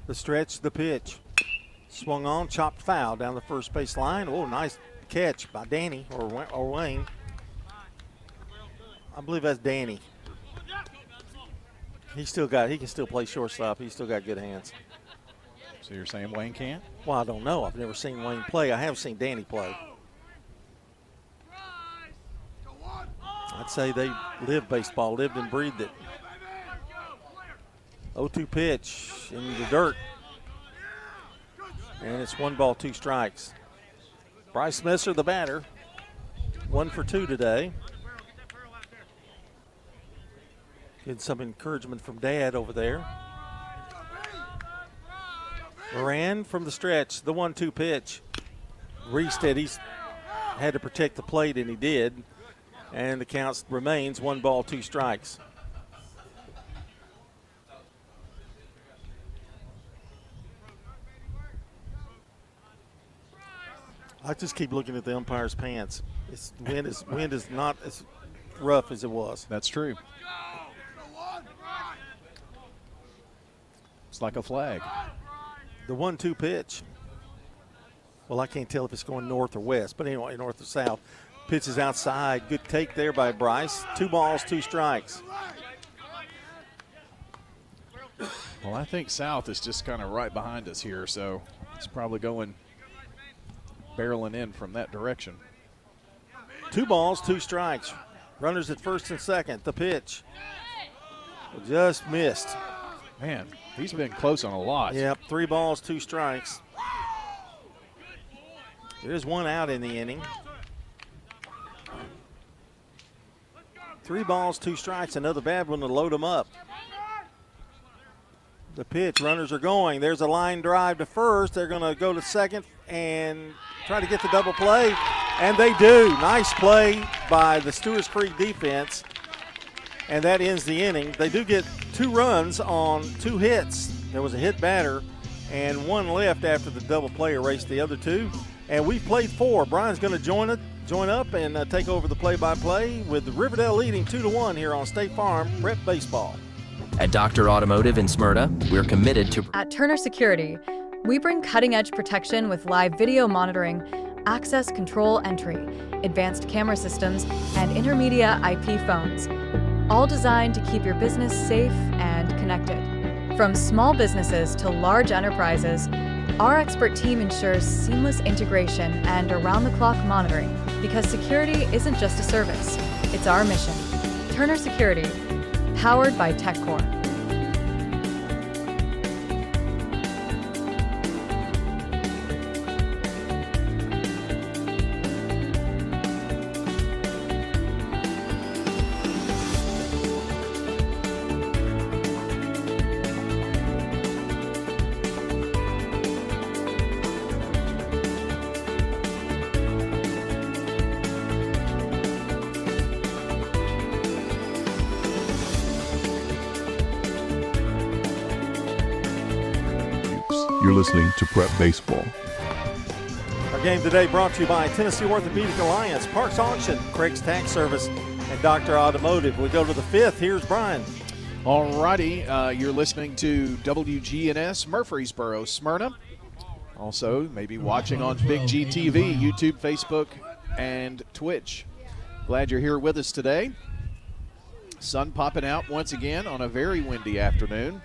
The stretch, the pitch. Swung on, chopped foul down the first base line. Oh, nice catch by Danny or Wayne. I believe that's Danny. He can still play shortstop. He's still got good hands. So you're saying Wayne can't? Well, I don't know. I've never seen Wayne play. I have seen Danny play. I'd say they lived baseball, lived and breathed it. 0-2 pitch in the dirt. And it's 1 ball, 2 strikes. Bryce Messer, the batter. 1 for 2 today. Getting some encouragement from Dad over there. Moran from the stretch, the 1-2 pitch. Reestead, he's had to protect the plate, and he did. And the count remains 1 ball, 2 strikes. I just keep looking at the umpire's pants. Wind is not as rough as it was. That's true. It's like a flag. The 1-2 pitch. Well, I can't tell if it's going north or west, but anyway, north or south. Pitch is outside. Good take there by Bryce. 2 balls, 2 strikes. Well, I think South is just kind of right behind us here, so it's probably going barreling in from that direction. 2 balls, 2 strikes. Runners at first and second. The pitch. Just missed. Man, he's been close on a lot. Yep, 3 balls, 2 strikes. There's 1 out in the inning. 3 balls, 2 strikes. Another bad one to load them up. The pitch, runners are going. There's a line drive to first. They're going to go to second and try to get the double play, and they do. Nice play by the Stewarts Creek defense, and that ends the inning. They do get 2 runs on 2 hits. There was a hit batter and 1 left after the double play erased the other 2, and we played 4. Brian's going to join up and take over the play-by-play with Riverdale leading 2-1 here on State Farm Prep Baseball. At Dr. Automotive in Smyrna, we're committed to... At Turner Security, we bring cutting-edge protection with live video monitoring, access control entry, advanced camera systems, and intermedia IP phones, all designed to keep your business safe and connected. From small businesses to large enterprises, our expert team ensures seamless integration and around-the-clock monitoring, because security isn't just a service, it's our mission. Turner Security, powered by TechCore. You're listening to Prep Baseball. Our game today brought to you by Tennessee Orthopedic Alliance, Parks Auction, Craig's Tax Service, and Dr. Automotive. We go to the 5th. Here's Brian. All righty. You're listening to WGNS, Murfreesboro, Smyrna. Also, maybe watching on Big G TV, YouTube, Facebook, and Twitch. Glad you're here with us today. Sun popping out once again on a very windy afternoon.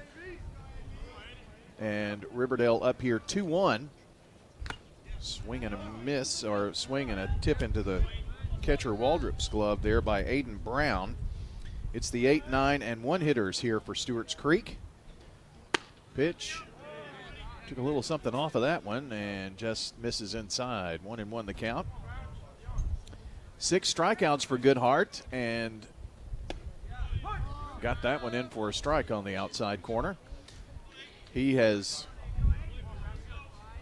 And Riverdale up here 2-1. Swing and a miss, or swing and a tip into the catcher Waldrop's glove there by Aiden Brown. It's the 8, 9, and 1 hitters here for Stewarts Creek. Pitch. Took a little something off of that one and just misses inside. 1-1 the count. 6 strikeouts for Goodhart, and got that one in for a strike on the outside corner. He has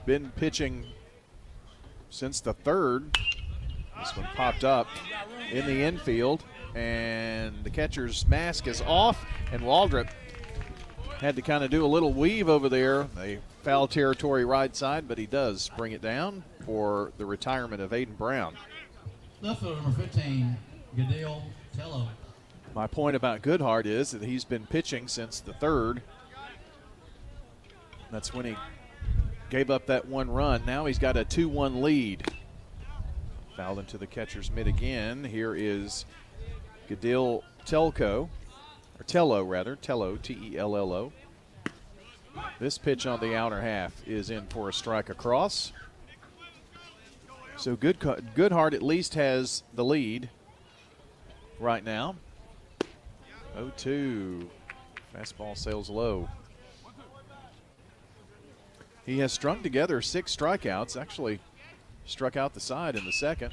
been pitching since the 3rd. This one popped up in the infield, and the catcher's mask is off, and Waldrop had to kind of do a little weave over there. A foul territory right side, but he does bring it down for the retirement of Aiden Brown. Left fielder number 15, Gadale Tello. My point about Goodhart is that he's been pitching since the 3rd. That's when he gave up that 1 run. Now he's got a 2-1 lead. Fouled into the catcher's mitt again. Here is Gadil Tello, T-E-L-L-O. This pitch on the outer half is in for a strike across. So Goodhart at least has the lead right now. 0-2. Fastball sails low. He has strung together 6 strikeouts, actually struck out the side in the 2nd.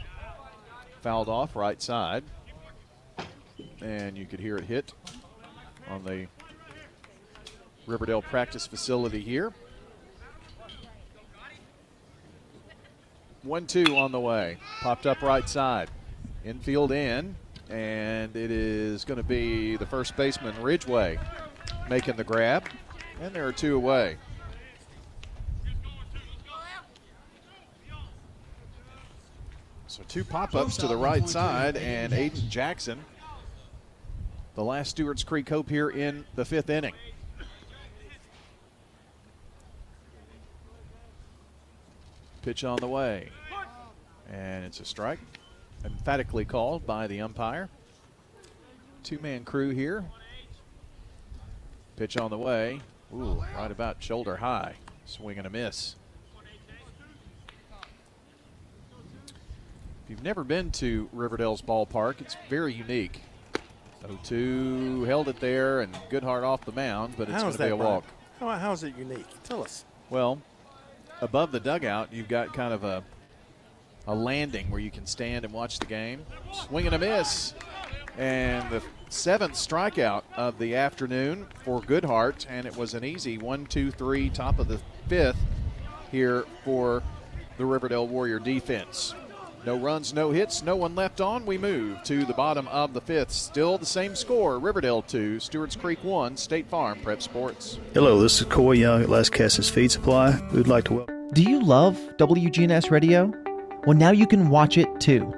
Fouled off right side. And you could hear it hit on the Riverdale practice facility here. 1-2 on the way. Popped up right side. Infield in, and it is going to be the first baseman, Ridgway, making the grab. And there are 2 away. So 2 pop-ups to the right side, and Aiden Jackson, the last Stewarts Creek hope here in the 5th inning. Pitch on the way, and it's a strike, emphatically called by the umpire. 2-man crew here. Pitch on the way, Ooh, right about shoulder high. Swing and a miss. If you've never been to Riverdale's ballpark, it's very unique. 0-2 held it there, and Goodhart off the mound, but it's going to be a walk. How is it unique? Tell us. Well, above the dugout, you've got kind of a landing where you can stand and watch the game. Swing and a miss. And the 7th strikeout of the afternoon for Goodhart, and it was an easy 1-2-3, top of the 5th here for the Riverdale Warrior defense. No runs, no hits, no one left on. We move to the bottom of the 5th. Still the same score, Riverdale 2, Stewarts Creek 1, State Farm Prep Sports. Hello, this is Coy Young at Las Casas Feed Supply. We would like to welcome. Do you love WGNS Radio? Well, now you can watch it too.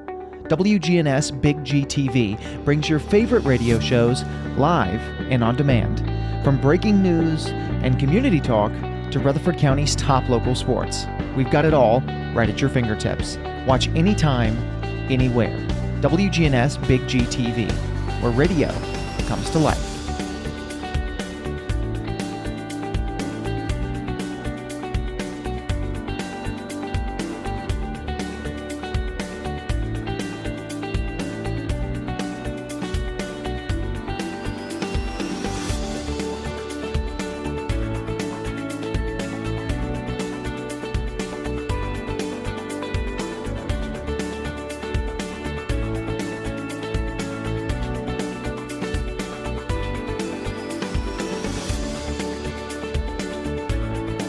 WGNS Big GTV brings your favorite radio shows live and on demand. From breaking news and community talk to Rutherford County's top local sports. We've got it all right at your fingertips. Watch anytime, anywhere. WGNS Big GTV, where radio comes to life.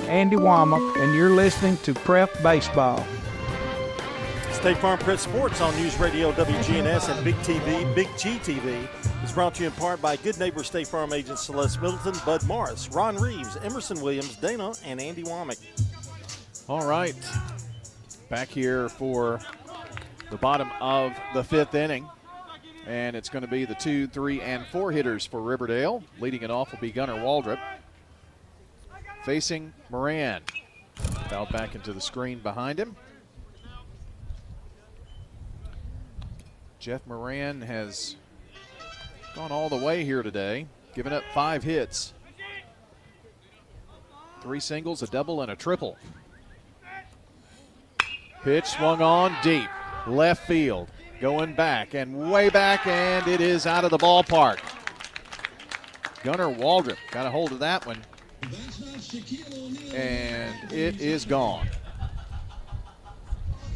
Andy Womack, and you're listening to Prep Baseball. State Farm Prep Sports on News Radio WGNS and Big TV, Big GTV is brought to you in part by Good Neighbor State Farm agents Celeste Middleton, Bud Morris, Ron Reeves, Emerson Williams, Dana, and Andy Womack. All right, back here for the bottom of the 5th inning. And it's going to be the 2, 3, and 4 hitters for Riverdale. Leading it off will be Gunnar Waldrop. Facing Moran. Fouled back into the screen behind him. Jeff Moran has gone all the way here today, giving up 5 hits. 3 singles, a double, and a triple. Pitch swung on deep, left field. Going back and way back, and it is out of the ballpark. Gunnar Waldrop got a hold of that one. And it is gone.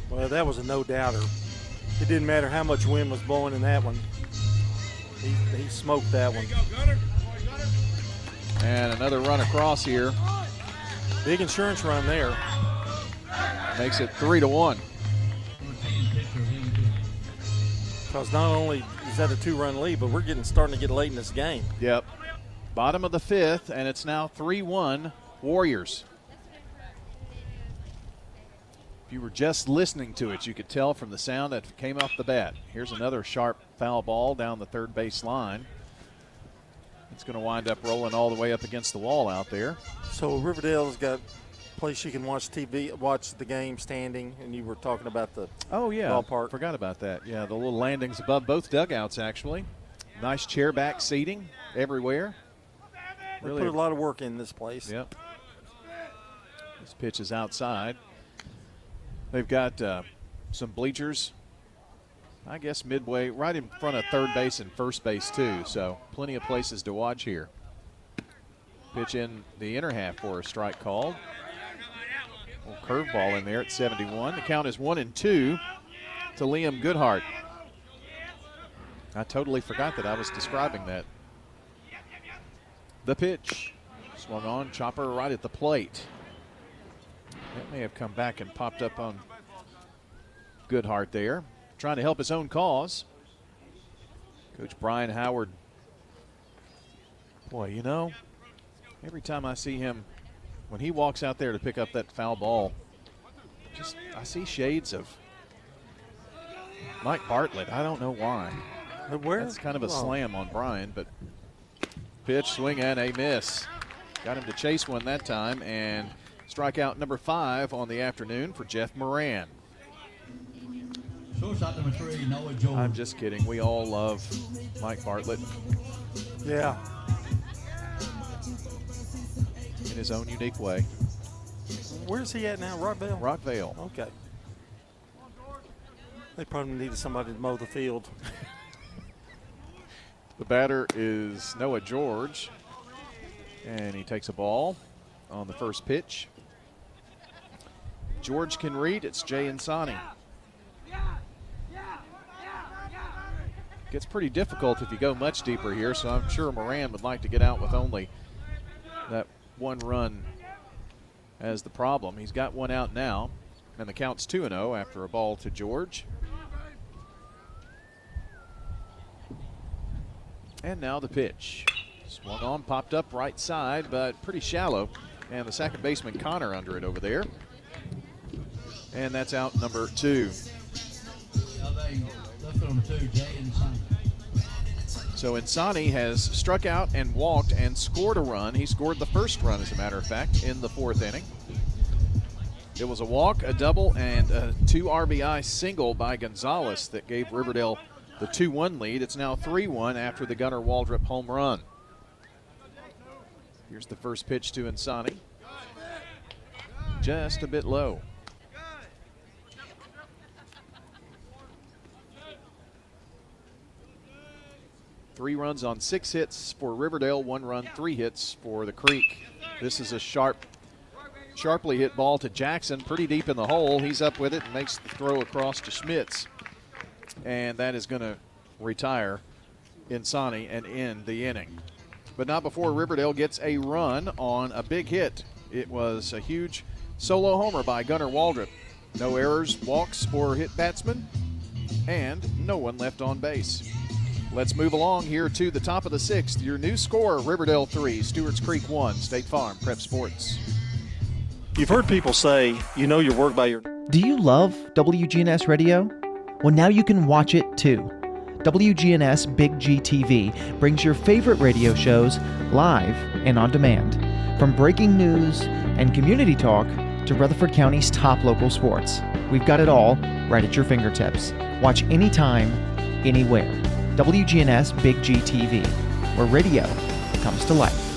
Well, that was a no-doubter. It didn't matter how much wind was blowing in that one. He smoked that one. And another run across here. Big insurance run there. Makes it 3-1. Because not only is that a 2-run lead, but we're starting to get late in this game. Yep. Bottom of the 5th, and it's now 3-1 Warriors. If you were just listening to it, you could tell from the sound that came off the bat. Here's another sharp foul ball down the third base line. It's going to wind up rolling all the way up against the wall out there. So Riverdale's got a place you can watch TV, watch the game standing, and you were talking about the ballpark. Forgot about that. Yeah, the little landings above both dugouts, actually. Nice chair back seating everywhere. They put a lot of work in this place. Yep. This pitch is outside. They've got some bleachers, I guess midway, right in front of third base and first base too, so plenty of places to watch here. Pitch in the inner half for a strike called. Little curveball in there at 71. The count is 1-2 to Liam Goodhart. I totally forgot that I was describing that. The pitch swung on, chopper right at the plate. That may have come back and popped up on Goodhart there. Trying to help his own cause. Coach Brian Howard. Boy, you know, every time I see him, when he walks out there to pick up that foul ball, I see shades of Mike Bartlett. I don't know why. That's kind of a slam on Brian, but pitch, swing, and a miss. Got him to chase one that time, and strikeout number 5 on the afternoon for Jeff Moran. I'm just kidding. We all love Mike Bartlett. Yeah. in his own unique way. Where's he at now? Rockville? Rockville. Okay. They probably needed somebody to mow the field. The batter is Noah George, and he takes a ball on the first pitch. George can read. It's Jay Insani. Gets pretty difficult if you go much deeper here, so I'm sure Moran would like to get out with only that one run as the problem. He's got one out now, and the count's 2-0 after a ball to George. And now the pitch. Swung on, popped up right side, but pretty shallow. And the second baseman Connor under it over there. And that's out number 2. So Insani has struck out and walked and scored a run. He scored the first run, as a matter of fact, in the 4th inning. It was a walk, a double, and a 2 RBI single by Gonzalez that gave Riverdale the 2-1 lead. It's now 3-1 after the Gunnar Waldrop home run. Here's the first pitch to Insani. Just a bit low. Three runs on 6 hits for Riverdale, 1 run, 3 hits for the Creek. This is a sharply hit ball to Jackson, pretty deep in the hole. He's up with it and makes the throw across to Schmitz. And that is going to retire Insani and end the inning. But not before Riverdale gets a run on a big hit. It was a huge solo homer by Gunnar Waldrop. No errors, walks, or hit batsmen, and no one left on base. Let's move along here to the top of the 6th. Your new score, Riverdale 3, Stewarts Creek 1, State Farm Prep Sports. You've heard people say, you know your work by your... Do you love WGNS Radio? Well, now you can watch it too. WGNS Big GTV brings your favorite radio shows live and on demand. From breaking news and community talk to Rutherford County's top local sports. We've got it all right at your fingertips. Watch anytime, anywhere. WGNS Big GTV, where radio comes to life.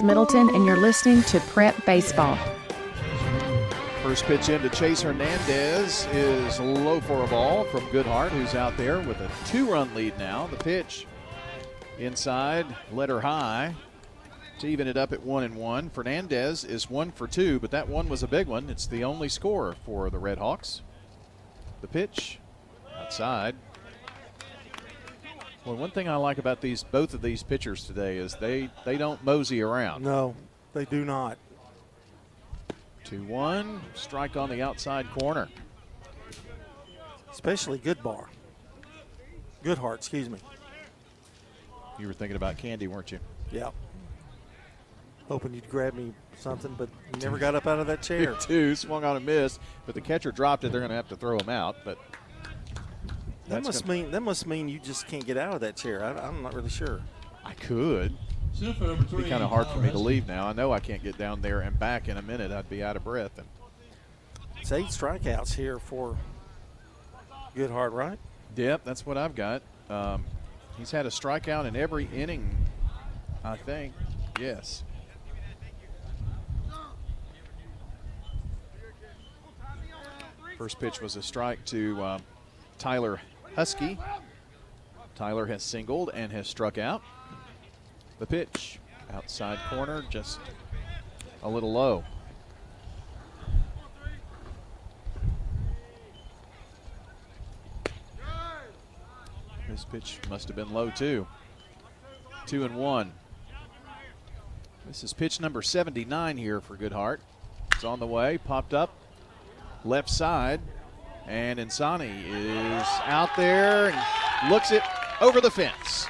Middleton, and you're listening to Prep Baseball. First pitch into Chase Hernandez is low for a ball from Goodhart, who's out there with a 2-run lead now. The pitch inside, letter high to even it up at 1-1. Fernandez is 1 for 2, but that one was a big one. It's the only score for the Red Hawks. The pitch outside. Well, one thing I like about both of these pitchers today is they don't mosey around. No, they do not. 2-1, strike on the outside corner. Especially Goodhart, excuse me. You were thinking about Candy, weren't you? Yeah. Hoping you'd grab me something, but you never got up out of that chair. 2, swung on a miss, but the catcher dropped it. They're going to have to throw him out, but that must mean you just can't get out of that chair. I'm not really sure. I could. It'd be kind of hard for me to leave now. I know I can't get down there and back in a minute. I'd be out of breath. And it's 8 strikeouts here for Goodhart, right? Yep, that's what I've got. He's had a strikeout in every inning, I think. Yes. First pitch was a strike to Tyler Husky. Tyler has singled and has struck out. The pitch, outside corner, just a little low. This pitch must have been low too. 2-1. This is pitch number 79 here for Goodhart. It's on the way, popped up, left side. And Insani is out there and looks it over the fence.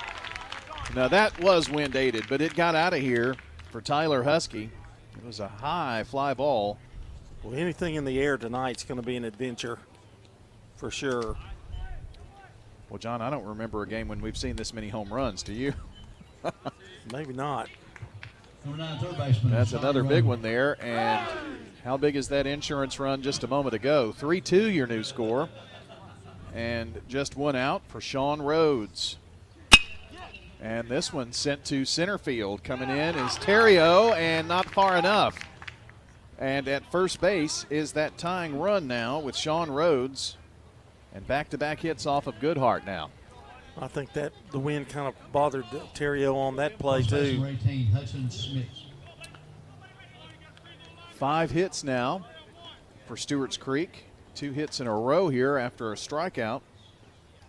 Now that was wind aided, but it got out of here for Tyler Husky. It was a high fly ball. Well, anything in the air tonight's going to be an adventure for sure. Well, John, I don't remember a game when we've seen this many home runs. Do you? Maybe not. That's another big one there. And how big is that insurance run just a moment ago? 3-2 your new score. And just one out for Sean Rhodes. And this one sent to center field. Coming in is Terrio, and not far enough. And at first base is that tying run now with Sean Rhodes. And back-to-back hits off of Goodhart now. I think that the wind kind of bothered Terrio on that play, too. 5 hits now for Stewarts Creek. 2 hits in a row here after a strikeout.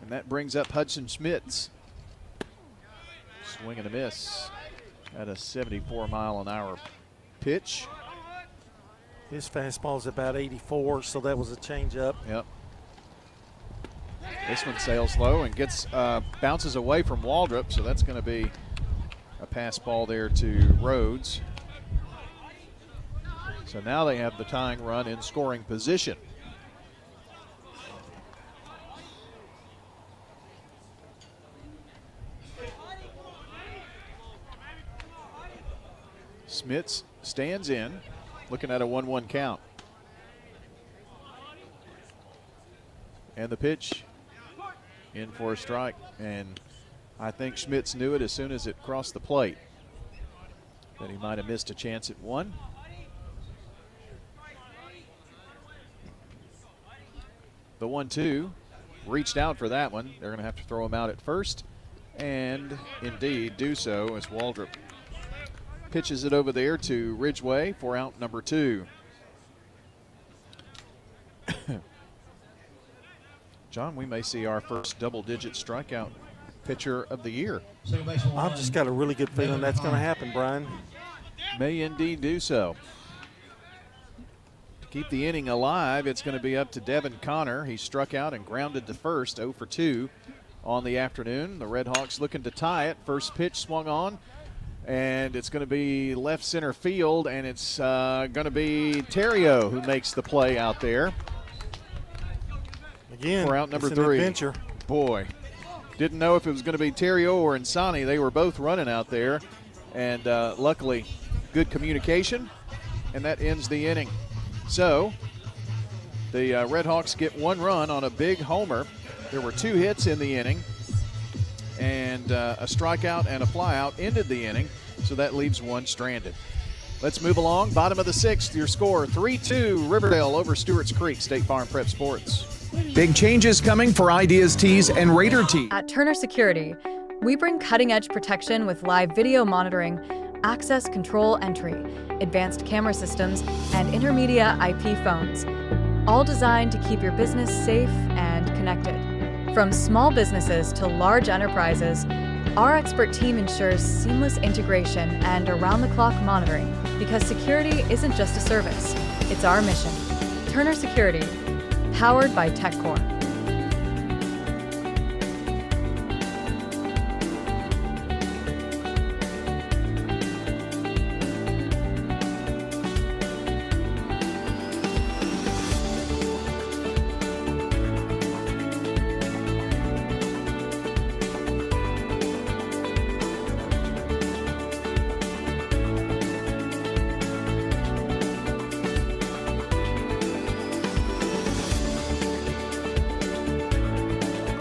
And that brings up Hudson Schmitz. Swing and a miss at a 74-mile-an-hour pitch. His fastball's about 84, so that was a changeup. Yep. This one sails low and gets bounces away from Waldrop, so that's going to be a pass ball there to Rhodes. So now they have the tying run in scoring position. Smits stands in, looking at a 1-1 count. And the pitch in for a strike. And I think Schmitz knew it as soon as it crossed the plate, that he might have missed a chance at one. The 1-2 reached out for that one. They're going to have to throw him out at first, and indeed do so as Waldrop pitches it over there to Ridgeway for out number 2. John, we may see our first double-digit strikeout pitcher of the year. I've just got a really good feeling that's going to happen, Brian. May indeed do so. To keep the inning alive, it's going to be up to Devin Connor. He struck out and grounded to first, 0 for 2 on the afternoon. The Red Hawks looking to tie it. First pitch swung on, and it's going to be left center field, and it's going to be Terrio who makes the play out there. Again, for out number it's an 3. Adventure. Boy, didn't know if it was going to be Terrio or Insani. They were both running out there, and luckily good communication, and that ends the inning. So the Red Hawks get 1 run on a big homer. There were 2 hits in the inning, and a strikeout and a flyout ended the inning, so that leaves 1 stranded. Let's move along. Bottom of the 6th, your score 3-2 Riverdale over Stewarts Creek. State Farm Prep Sports. Big changes coming for Ideas Tees and Raider Tees. At Turner Security, we bring cutting-edge protection with live video monitoring, access control entry, advanced camera systems, and intermedia IP phones, all designed to keep your business safe and connected. From small businesses to large enterprises, our expert team ensures seamless integration and around-the-clock monitoring, because security isn't just a service, it's our mission. Turner Security, powered by TechCore.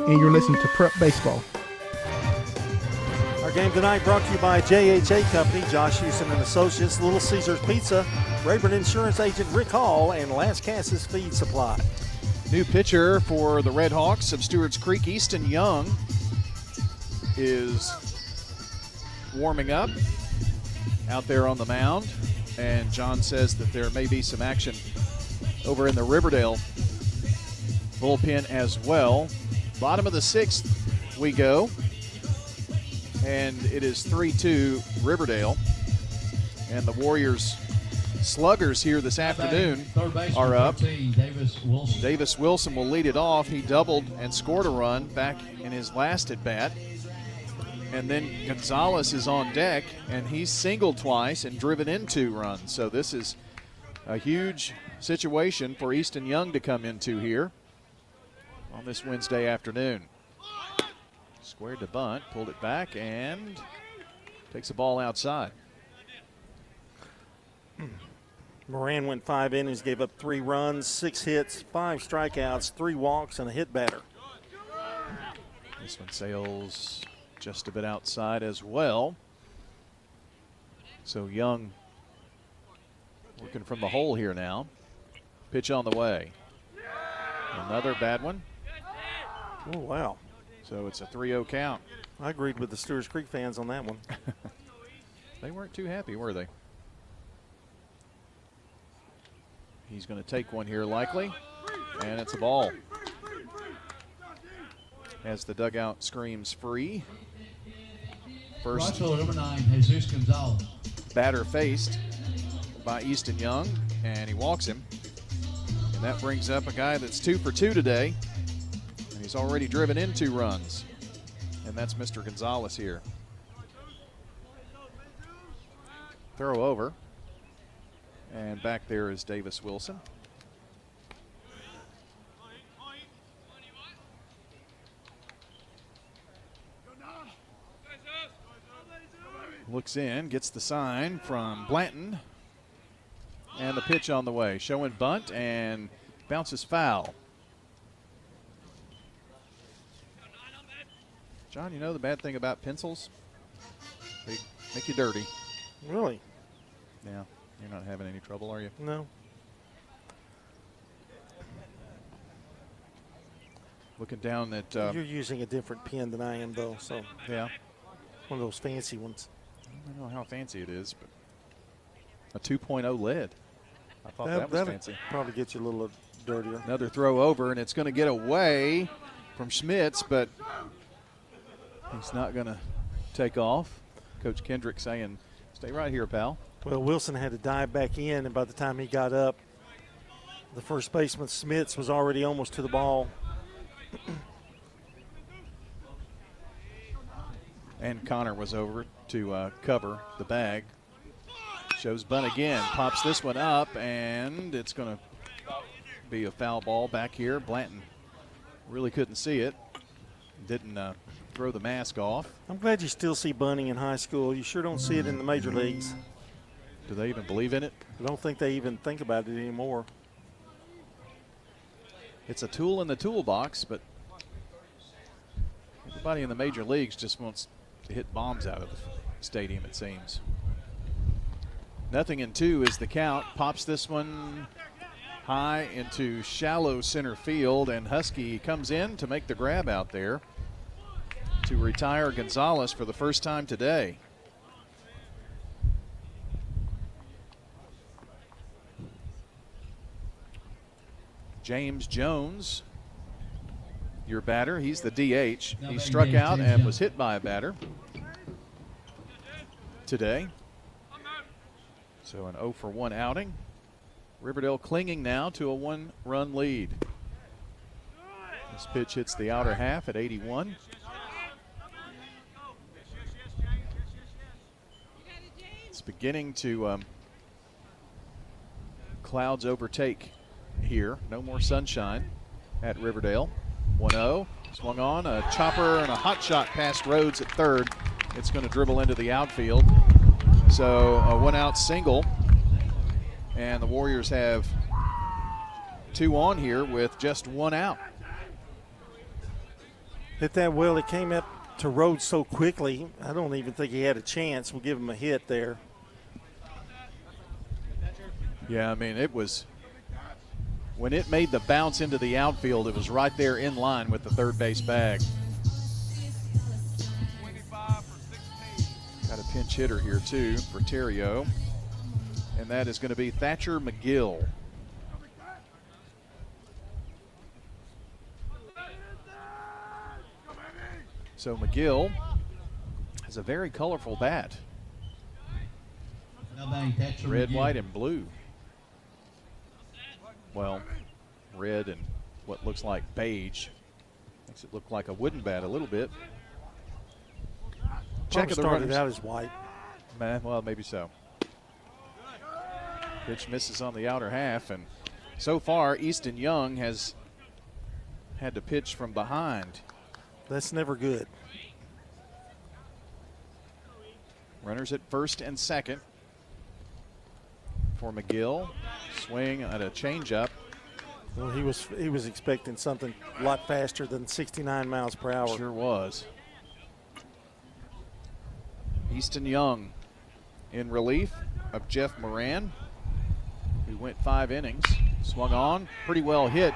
And you're listening to Prep Baseball. Our game tonight brought to you by JHA Company, Josh Houston and Associates, Little Caesars Pizza, Rayburn Insurance Agent Rick Hall, and Las Casas Feed Supply. New pitcher for the Red Hawks of Stewarts Creek, Easton Young, is warming up out there on the mound. And John says that there may be some action over in the Riverdale bullpen as well. Bottom of the 6th we go, and it is 3-2 Riverdale, and the Warriors sluggers here this afternoon are up. Davis Wilson will lead it off. He doubled and scored a run back in his last at bat. And then Gonzalez is on deck, and he's singled twice and driven in 2 runs. So this is a huge situation for Easton Young to come into here on this Wednesday afternoon. Squared to bunt, pulled it back, and takes the ball outside. Moran went 5 innings, gave up 3 runs, 6 hits, 5 strikeouts, 3 walks, and a hit batter. This one sails just a bit outside as well. So Young working from the hole here now. Pitch on the way. Another bad one. Oh, wow. So it's a 3-0 count. I agreed with the Stewarts Creek fans on that one. They weren't too happy, were they? He's going to take one here likely, and it's a ball. As the dugout screams free. First number 9, Jesus Gonzalez. Batter faced by Easton Young, and he walks him. And that brings up a guy that's 2 for 2 today. And he's already driven in 2 runs. And that's Mr. Gonzalez here. Throw over. And back there is Davis Wilson. Looks in, gets the sign from Blanton. And the pitch on the way. Showing bunt and bounces foul. John, you know the bad thing about pencils? They make you dirty. Really? Yeah. You're not having any trouble, are you? No. Looking down at... You're using a different pen than I am, though, so... Yeah. One of those fancy ones. I don't know how fancy it is, but... A 2.0 lead. I thought that was fancy. Probably get you a little dirtier. Another throw over, and it's going to get away from Schmitz, but he's not going to take off. Coach Kendrick saying, stay right here, pal. Well, Wilson had to dive back in, and by the time he got up, the first baseman, Schmitz, was already almost to the ball. And Connor was over to cover the bag. Shows bunt again, pops this one up, and it's going to be a foul ball back here. Blanton really couldn't see it. Didn't throw the mask off. I'm glad you still see bunting in high school. You sure don't see it in the major leagues. Do they even believe in it? I don't think they even think about it anymore. It's a tool in the toolbox, but everybody in the major leagues just wants to hit bombs out of the stadium, it seems. 0-2 is the count. Pops this one high into shallow center field, and Husky comes in to make the grab out there to retire Gonzalez for the first time today. James Jones, your batter. He's the DH. He struck out and was hit by a batter today. So an 0-for-1 outing. Riverdale clinging now to a 1-run lead. This pitch hits the outer half at 81. It's beginning to clouds overtake here. No more sunshine at Riverdale. 1-0. Swung on. A chopper and a hot shot past Rhodes at third. It's going to dribble into the outfield. So a 1-out single. And the Warriors have 2 on here with just 1 out. Hit that well. It came up to Rhodes so quickly. I don't even think he had a chance. We'll give him a hit there. Yeah, I mean, it was, when it made the bounce into the outfield, it was right there in line with the third base bag. Got a pinch hitter here, too, for Terrio. And that is going to be Thatcher McGill. So McGill has a very colorful bat. Red, white, and blue. Well, red and what looks like beige. Makes it look like a wooden bat a little bit. Check of the started runners. out as white. Well, maybe so. Pitch misses on the outer half, and so far, Easton Young has had to pitch from behind. That's never good. Runners at first and second for McGill. Swing at a changeup. Well, he was expecting something a lot faster than 69 miles per hour. Sure was. Easton Young in relief of Jeff Moran, who went 5 innings. Swung on, pretty well hit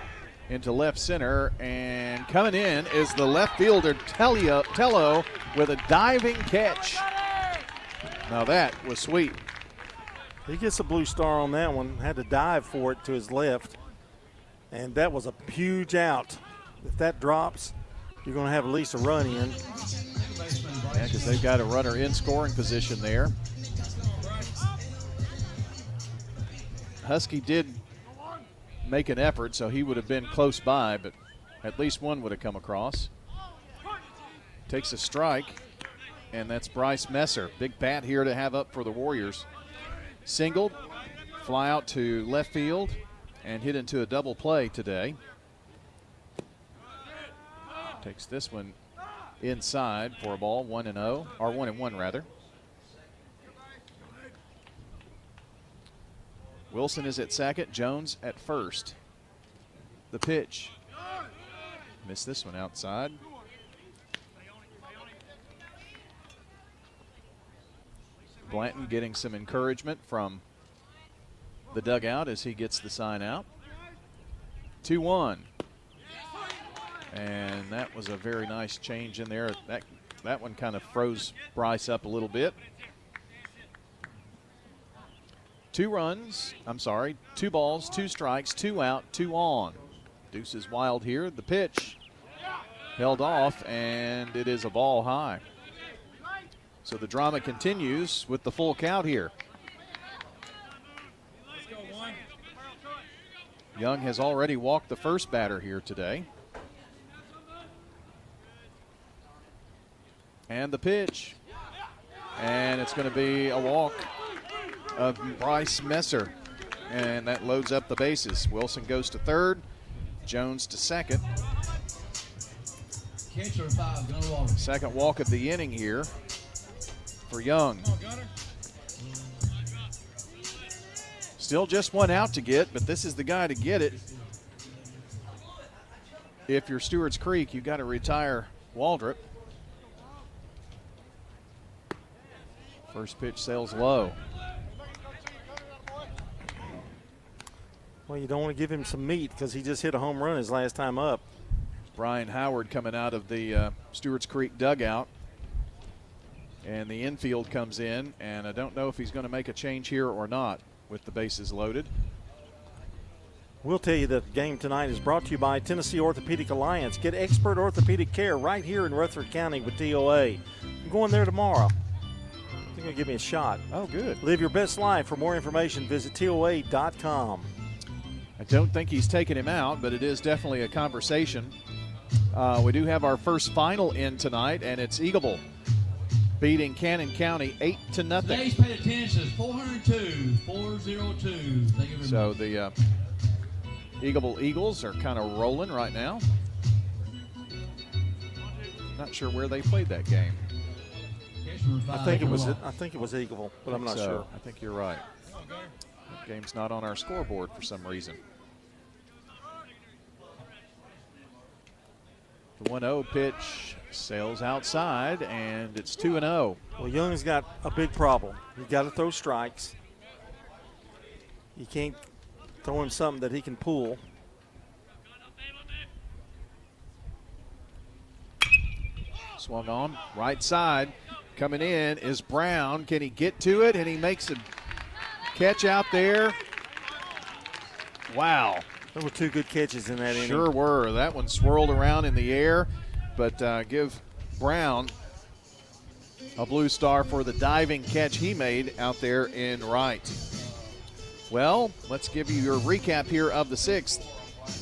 into left center, and coming in is the left fielder Tello with a diving catch. Now that was sweet. He gets a blue star on that one. Had to dive for it to his left, and that was a huge out. If that drops, you're going to have at least a run in. Yeah, because they've got a runner in scoring position there. Husky did make an effort, so he would have been close by, but at least one would have come across. Takes a strike, and that's Bryce Messer. Big bat here to have up for the Warriors. Singled, fly out to left field, and hit into a double play today. Takes this one inside for a ball, 1-0, or 1-1 rather. Wilson is at second, Jones at first. The pitch. Missed this one outside. Blanton getting some encouragement from the dugout as he gets the sign out. 2-1. And that was a very nice change in there. That one kind of froze Bryce up a little bit. 2 balls, 2 strikes, 2 out, 2 on. Deuce is wild here. The pitch held off, and it is a ball high. So the drama continues with the full count here. Young has already walked the first batter here today. And the pitch. And it's going to be a walk of Bryce Messer. And that loads up the bases. Wilson goes to third. Jones to second. Second walk of the inning here for Young. Still just 1 out to get, but this is the guy to get it. If you're Stewarts Creek, you got to retire Waldrop. First pitch sails low. Well, you don't want to give him some meat because he just hit a home run his last time up. Brian Howard coming out of the Stewarts Creek dugout. And the infield comes in, and I don't know if he's going to make a change here or not with the bases loaded. We'll tell you that the game tonight is brought to you by Tennessee Orthopedic Alliance. Get expert orthopedic care right here in Rutherford County with TOA. I'm going there tomorrow. They're going to give me a shot. Oh, good. Live your best life. For more information, visit TOA.com. I don't think he's taken him out, but it is definitely a conversation. We do have our first final in tonight, and it's Eagleville beating Cannon County 8-0. Today's paid attention is 402-402. Thank you very So much. the Eagleville Eagles are kind of rolling right now. Not sure where they played that game. I think it was Eagleville, but I'm not sure. I think you're right. That game's not on our scoreboard for some reason. The 1-0 pitch sails outside, and it's 2-0. Well, Young's got a big problem. You got to throw strikes. You can't throw him something that he can pull. Swung on, right side. Coming in is Brown. Can he get to it? And he makes a catch out there. Wow. There were 2 good catches in that inning. Sure were. That one swirled around in the air, but give Brown A blue star for the diving catch he made out there in right. Well, let's give you your recap here of the 6th.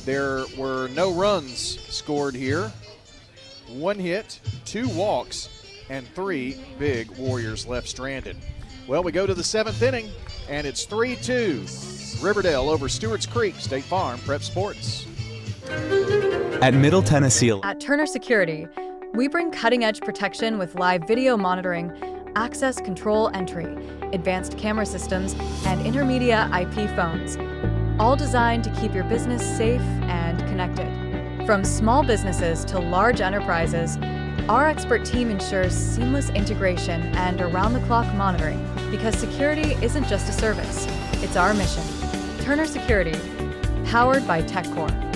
There were no runs scored here. 1 hit, 2 walks, and 3 big Warriors left stranded. Well, we go to the 7th inning, and it's 3-2. Riverdale over Stewarts Creek. State Farm Prep Sports. At Middle Tennessee. At Turner Security, we bring cutting-edge protection with live video monitoring, access control entry, advanced camera systems, and intermedia IP phones, all designed to keep your business safe and connected. From small businesses to large enterprises, our expert team ensures seamless integration and around-the-clock monitoring, because security isn't just a service, it's our mission. Turner Security, powered by TechCore.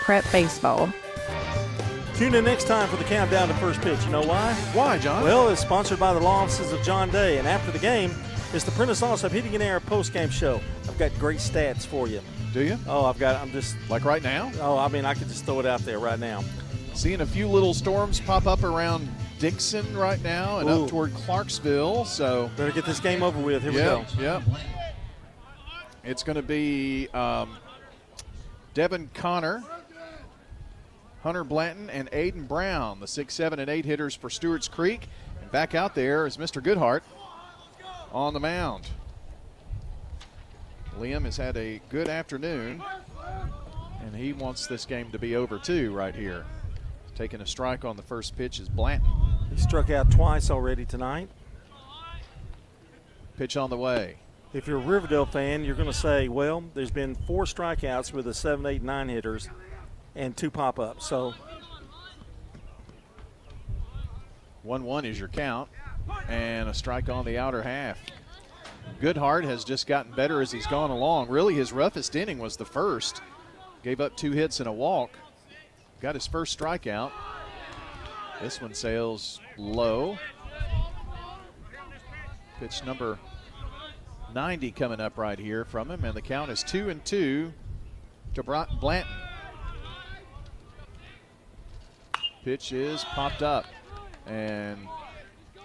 Prep baseball. Tune in next time for the countdown to first pitch. You know why? Why, John? Well, it's sponsored by the law offices of John Day. And after the game, it's the Prentice Allsup Heating and Air post-game show. I've got great stats for you. Do you? Oh, I'm just. Like right now? Oh, I mean, I could just throw it out there right now. Seeing a few little storms pop up around Dixon right now and up toward Clarksville. So better get this game over with. Here we go. Yep. It's going to be Devin Connor, Hunter Blanton, and Aiden Brown, the 6, 7, and 8 hitters for Stewarts Creek. And back out there is Mr. Goodhart on the mound. Liam has had a good afternoon, and he wants this game to be over too right here. Taking a strike on the first pitch is Blanton. He struck out twice already tonight. Pitch on the way. If you're a Riverdale fan, you're going to say, well, there's been 4 strikeouts with the 7, 8, 9 hitters and 2 pop-ups. So 1-1 is your count, and a strike on the outer half. Goodhart has just gotten better as he's gone along. Really, his roughest inning was the first. Gave up 2 hits and a walk. Got his first strikeout. This one sails low. Pitch number 90 coming up right here from him, and the count is 2-2 to Blanton. Pitch is popped up and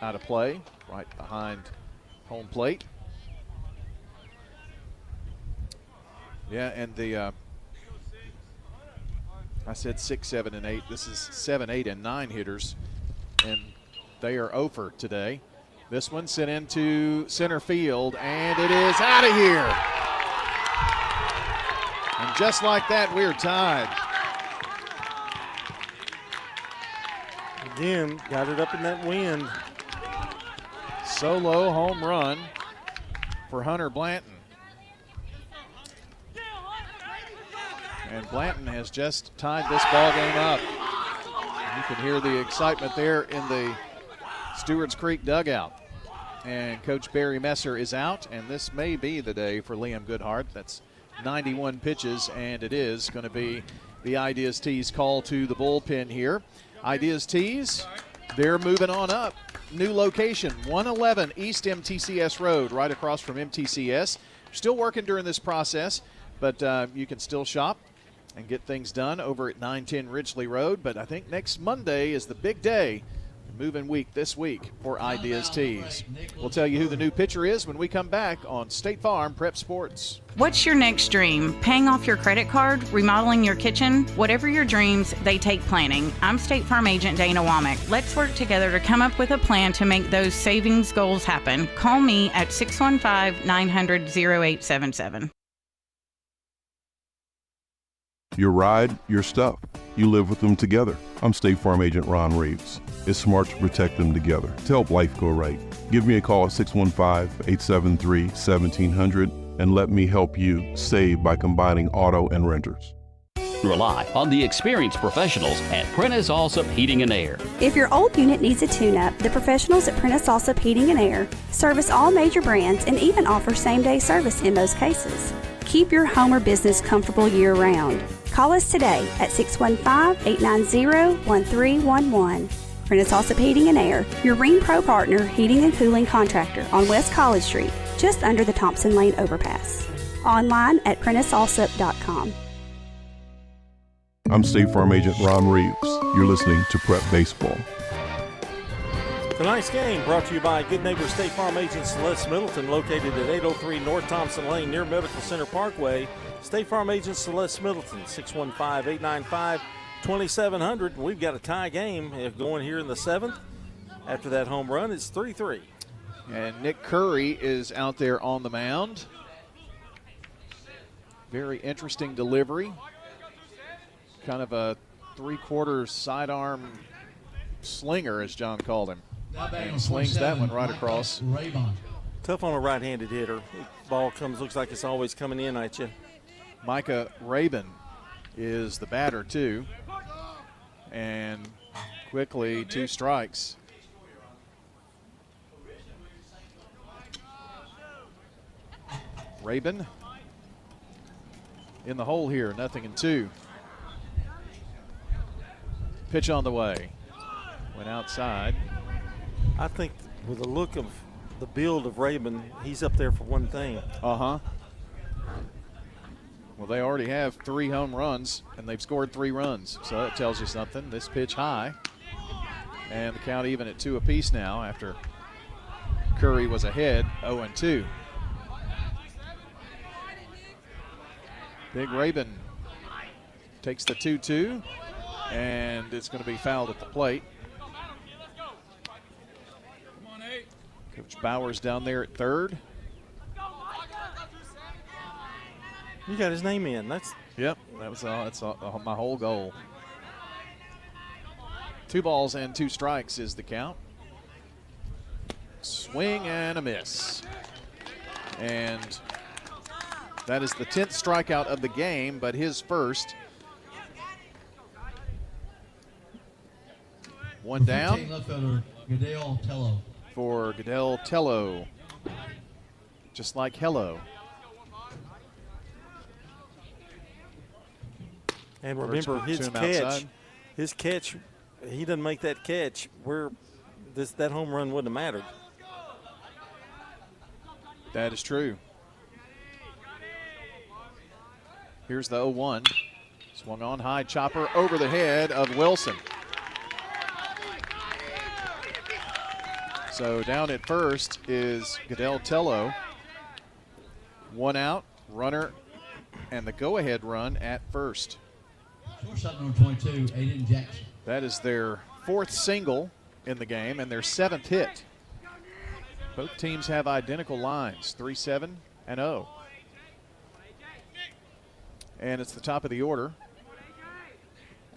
out of play, right behind home plate. Yeah, and the I said 6, 7, and 8. This is 7, 8, and 9 hitters, and they are over today. This one sent into center field, and it is out of here. And just like that, we're tied. Again, got it up in that wind. Solo home run for Hunter Blanton. And Blanton has just tied this ball game up. You can hear the excitement there in the Stewarts Creek dugout. And Coach Barry Messer is out, and this may be the day for Liam Goodhart. That's 91 pitches, and it is going to be the Ideas Tees call to the bullpen here. Ideas Tees, they're moving on up. New location, 111 East MTCS Road, right across from MTCS. Still working during this process, but you can still shop and get things done over at 910 Ridgely Road. But I think next Monday is the big day, moving week this week for Ideas Tees. We'll tell you who the new pitcher is when we come back on State Farm Prep Sports. What's your next dream? Paying off your credit card? Remodeling your kitchen? Whatever your dreams, they take planning. I'm State Farm Agent Dana Womack. Let's work together to come up with a plan to make those savings goals happen. Call me at 615-900-0877. Your ride, your stuff. You live with them together. I'm State Farm Agent Ron Reeves. It's smart to protect them together, to help life go right. Give me a call at 615-873-1700 and let me help you save by combining auto and renters. Rely on the experienced professionals at Prentice Allsup Heating and Air. If your old unit needs a tune-up, the professionals at Prentice Allsup Heating and Air service all major brands and even offer same-day service in most cases. Keep your home or business comfortable year-round. Call us today at 615-890-1311. Prentice Allsup Heating and Air, your Rheem Pro partner heating and cooling contractor on West College Street, just under the Thompson Lane overpass. Online at PrenticeAllsup.com. I'm State Farm Agent Ron Reeves. You're listening to Prep Baseball. Tonight's game brought to you by Good Neighbor State Farm Agent Celeste Middleton, located at 803 North Thompson Lane near Medical Center Parkway. State Farm Agent Celeste Middleton, 615-895-2700. We've got a tie game going here in the 7th. After that home run, it's 3-3. And Nick Curry is out there on the mound. Very interesting delivery. Kind of a three-quarter sidearm slinger, as John called him. And slings that one right across. Tough on a right-handed hitter. Ball looks like it's always coming in at you. Micah Rabin is the batter, too. And quickly, 2 strikes. Rabin in the hole here, 0-2. Pitch on the way. Went outside. I think with the look of the build of Rabin, he's up there for one thing. Uh-huh. Well, they already have 3 home runs, and they've scored 3 runs. So that tells you something. This pitch high. And the count even at 2 apiece now after Curry was ahead, 0-2. Big Rabin takes the 2-2, and it's going to be fouled at the plate. Coach Bowers down there at third. You got his name in. Yep, that's my whole goal. 2 balls and 2 strikes is the count. Swing and a miss. And that is the 10th strikeout of the game, but his first. 1 down for Goodell Tello. Just like hello. And remember his catch, he doesn't make that catch, that home run wouldn't have mattered. That is true. Here's the 0-1. Swung on high, chopper over the head of Wilson. So down at first is Goodell Tello. 1 out, runner, and the go-ahead run at first. Shortstop number 22, Aiden Jackson. That is their 4th single in the game and their 7th hit. Both teams have identical lines, 3-7 and 0. And it's the top of the order.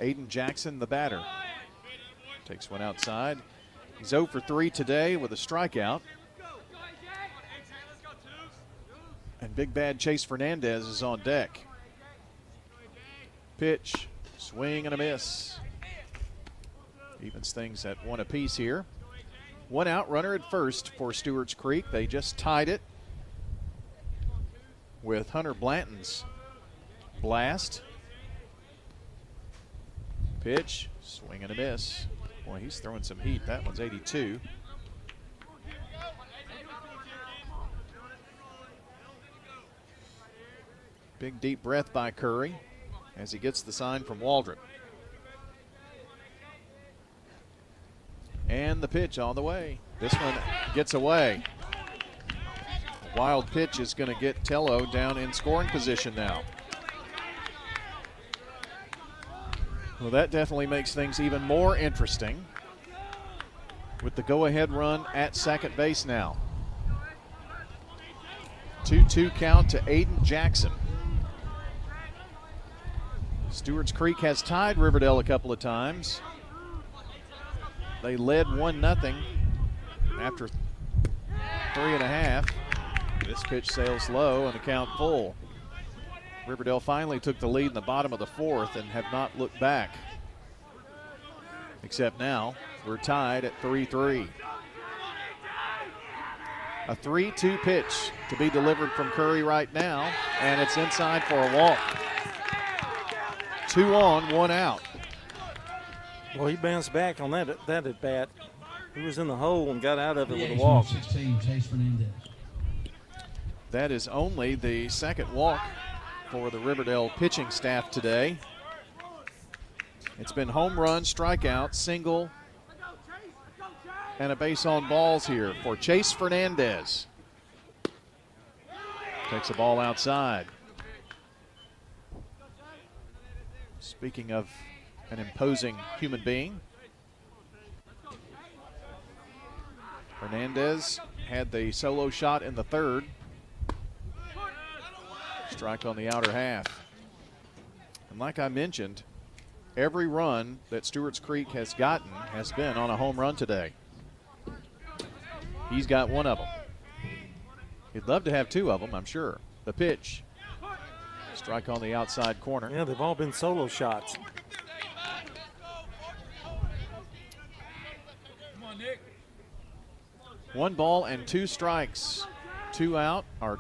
Aiden Jackson, the batter. Takes one outside. He's 0 for 3 today with a strikeout. And big bad Chase Fernandez is on deck. Pitch, swing and a miss. Evens things at 1 apiece here. 1 out, runner at first for Stewarts Creek. They just tied it with Hunter Blanton's blast. Pitch, swing and a miss. Boy, he's throwing some heat. That one's 82. Big deep breath by Curry as he gets the sign from Waldrop. And the pitch on the way. This one gets away. A wild pitch is going to get Tello down in scoring position now. Well, that definitely makes things even more interesting with the go-ahead run at second base now. 2-2 count to Aiden Jackson. Stewarts Creek has tied Riverdale a couple of times. They led 1-0 after 3.5. This pitch sails low and the count full. Riverdale finally took the lead in the bottom of the fourth and have not looked back. Except now, we're tied at 3-3. A 3-2 pitch to be delivered from Curry right now, and it's inside for a walk. 2 on, 1 out. Well, he bounced back on that at bat. He was in the hole and got out of it with a walk. 16, Chase Fernandez. That is only the second walk for the Riverdale pitching staff today. It's been home run, strikeout, single, and a base on balls here for Chase Fernandez. Takes the ball outside. Speaking of an imposing human being, Fernandez had the solo shot in the third. Strike on the outer half. And like I mentioned, every run that Stewarts Creek has gotten has been on a home run today. He's got one of them. He'd love to have 2 of them, I'm sure. The pitch. Strike on the outside corner. Yeah, they've all been solo shots. Come on, Nick. 1 ball and 2 strikes. 2 out, or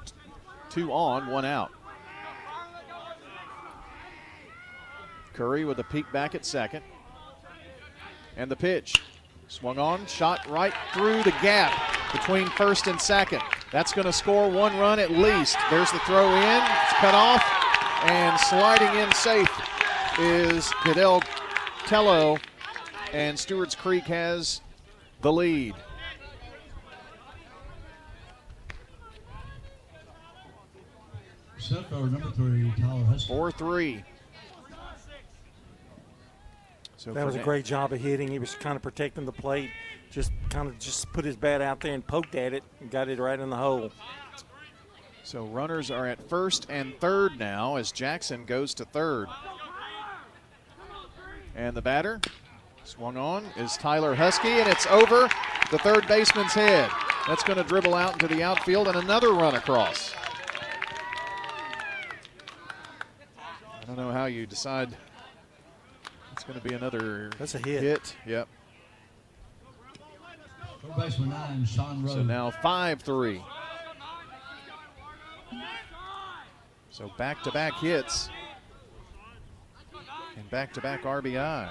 2 on, 1 out. Curry with a peek back at second. And the pitch. Swung on, shot right through the gap between first and second. That's going to score 1 run at least. There's the throw in. It's cut off. And sliding in safe is Goodell Tello. And Stewarts Creek has the lead. Center fielder number 3, Tyler Husky. 4-3. So that was a great job of hitting. He was kind of protecting the plate, just put his bat out there and poked at it and got it right in the hole. So runners are at first and third now as Jackson goes to third. And the batter swung on is Tyler Husky, and it's over the third baseman's head. That's going to dribble out into the outfield and another run across. I don't know how you decide. It's going to be another That's a hit. Yep. Third baseman 9, Sean Rhodes. So now 5-3. So back-to-back hits and back-to-back RBI.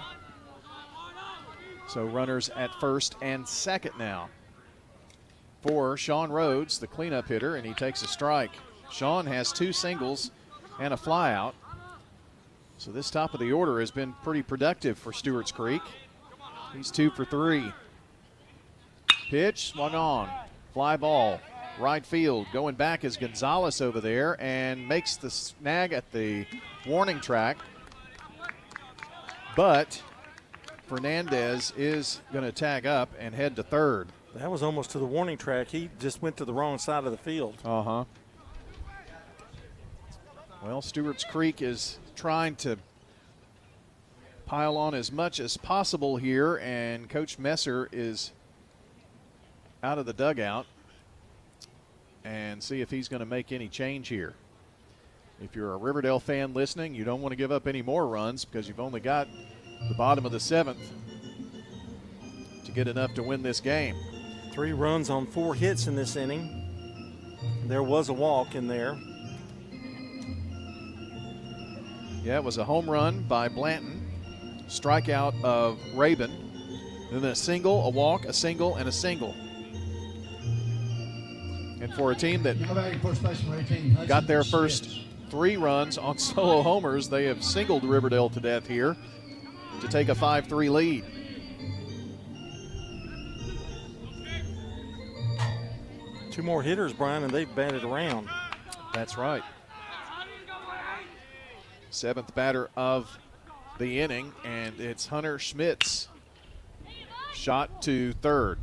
So runners at first and second now for Sean Rhodes, the cleanup hitter, and he takes a strike. Sean has 2 singles and a flyout. So this top of the order has been pretty productive for Stewarts Creek. He's 2 for 3. Pitch, swung on, fly ball, right field. Going back is Gonzalez over there and makes the snag at the warning track. But Fernandez is going to tag up and head to third. That was almost to the warning track. He just went to the wrong side of the field. Uh-huh. Well, Stewarts Creek is trying to pile on as much as possible here, and Coach Messer is out of the dugout and see if he's going to make any change here. If you're a Riverdale fan listening, you don't want to give up any more runs because you've only got the bottom of the 7th to get enough to win this game. 3 runs on 4 hits in this inning. There was a walk in there. Yeah, it was a home run by Blanton, strikeout of Rabin, and then a single, a walk, a single, and a single. And for a team that got their first 3 runs on solo homers, they have singled Riverdale to death here to take a 5-3 lead. Two more hitters, Brian, and they've batted around. That's right. 7th batter of the inning, and it's Hunter Schmitz. Shot to third.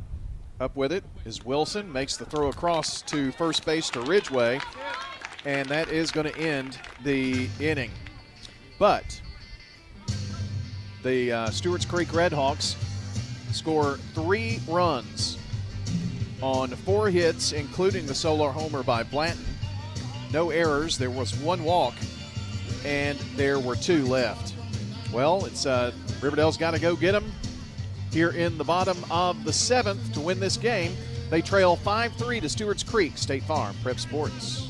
Up with it is Wilson, makes the throw across to first base to Ridgway, and that is going to end the inning. But the Stewarts Creek Redhawks score 3 runs on 4 hits, including the solo homer by Blanton. No errors. There was 1 walk and there were 2 left. Well, it's Riverdale's got to go get them here in the bottom of the 7th to win this game. They trail 5-3 to Stewarts Creek. State Farm Prep Sports.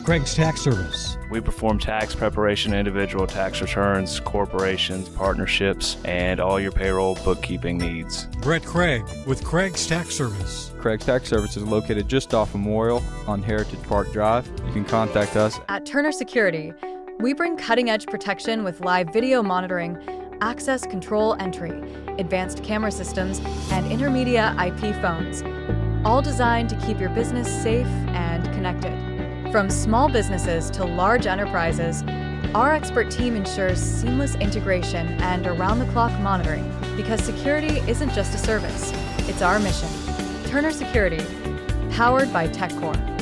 Craig's Tax Service. We perform tax preparation, individual tax returns, corporations, partnerships, and all your payroll bookkeeping needs. Brett Craig with Craig's Tax Service. Craig's Tax Service is located just off Memorial on Heritage Park Drive. You can contact us At Turner Security, we bring cutting-edge protection with live video monitoring, access control entry, advanced camera systems, and intermedia IP phones, all designed to keep your business safe and connected. From small businesses to large enterprises, our expert team ensures seamless integration and around-the-clock monitoring, because security isn't just a service, it's our mission. Turner Security, powered by TechCore.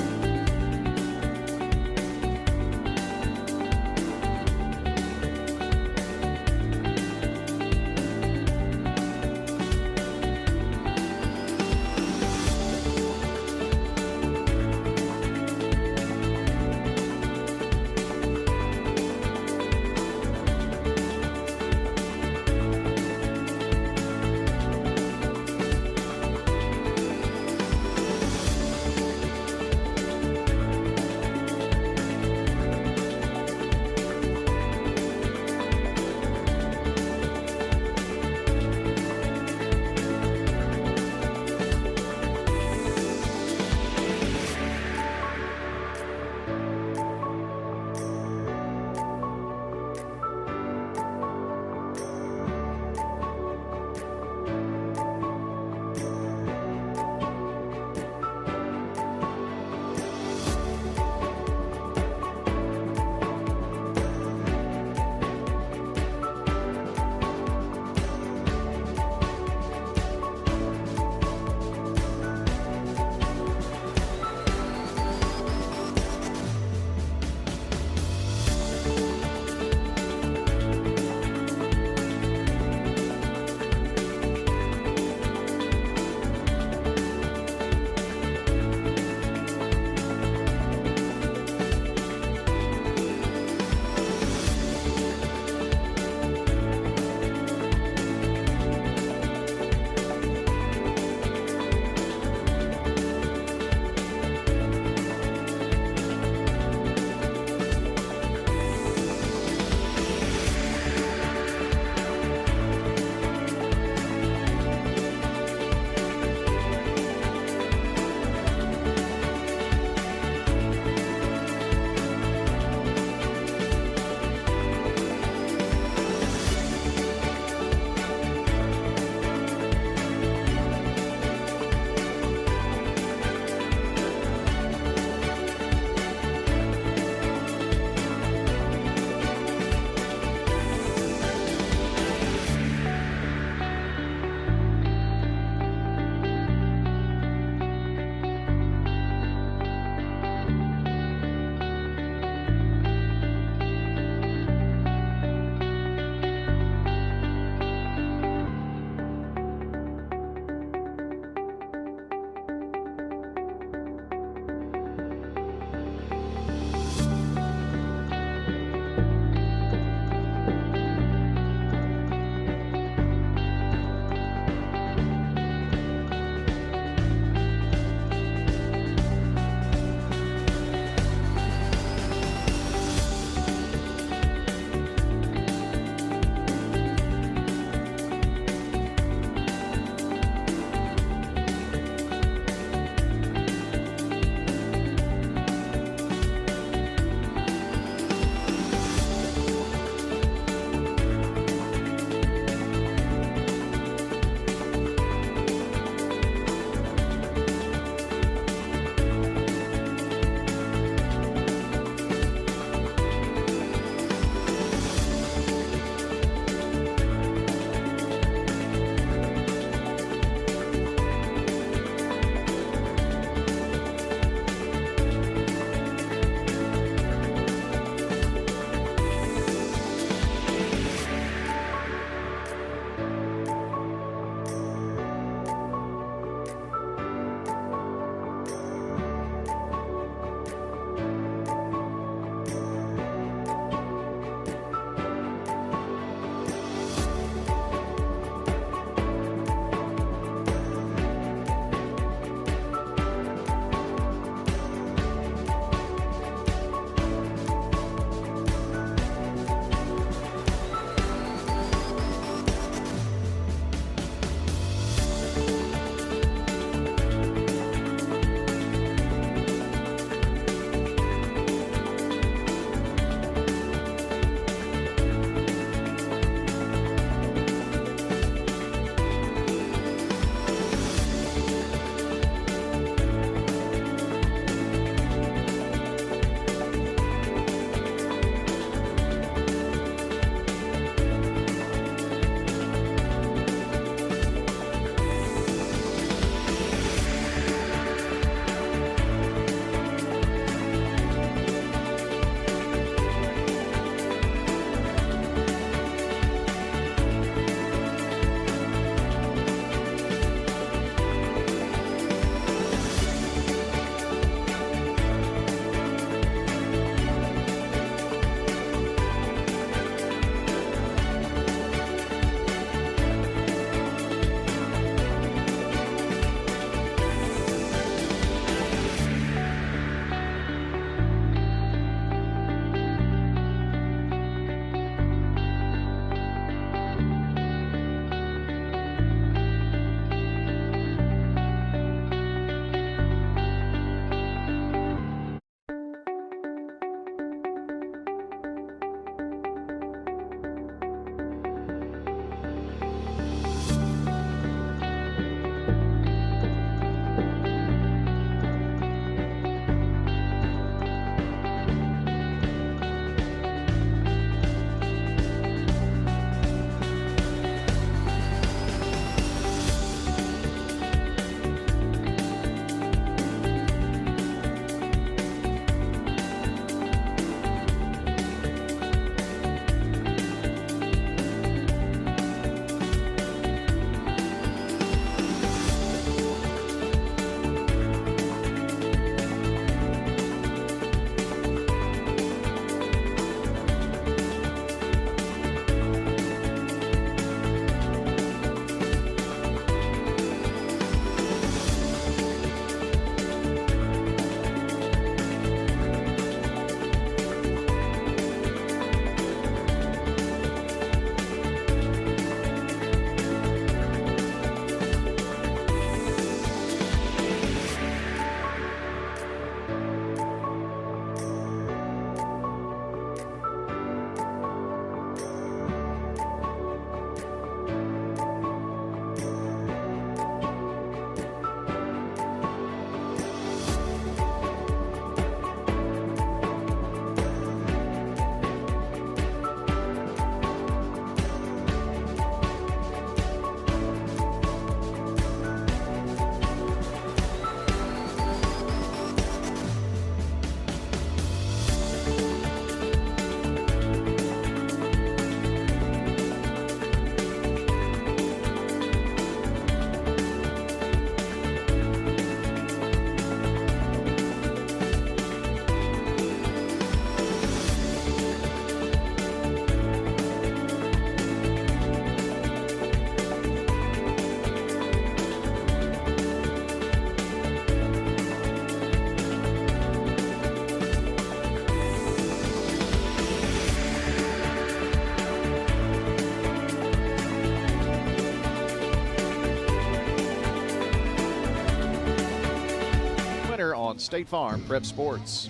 on State Farm Prep Sports.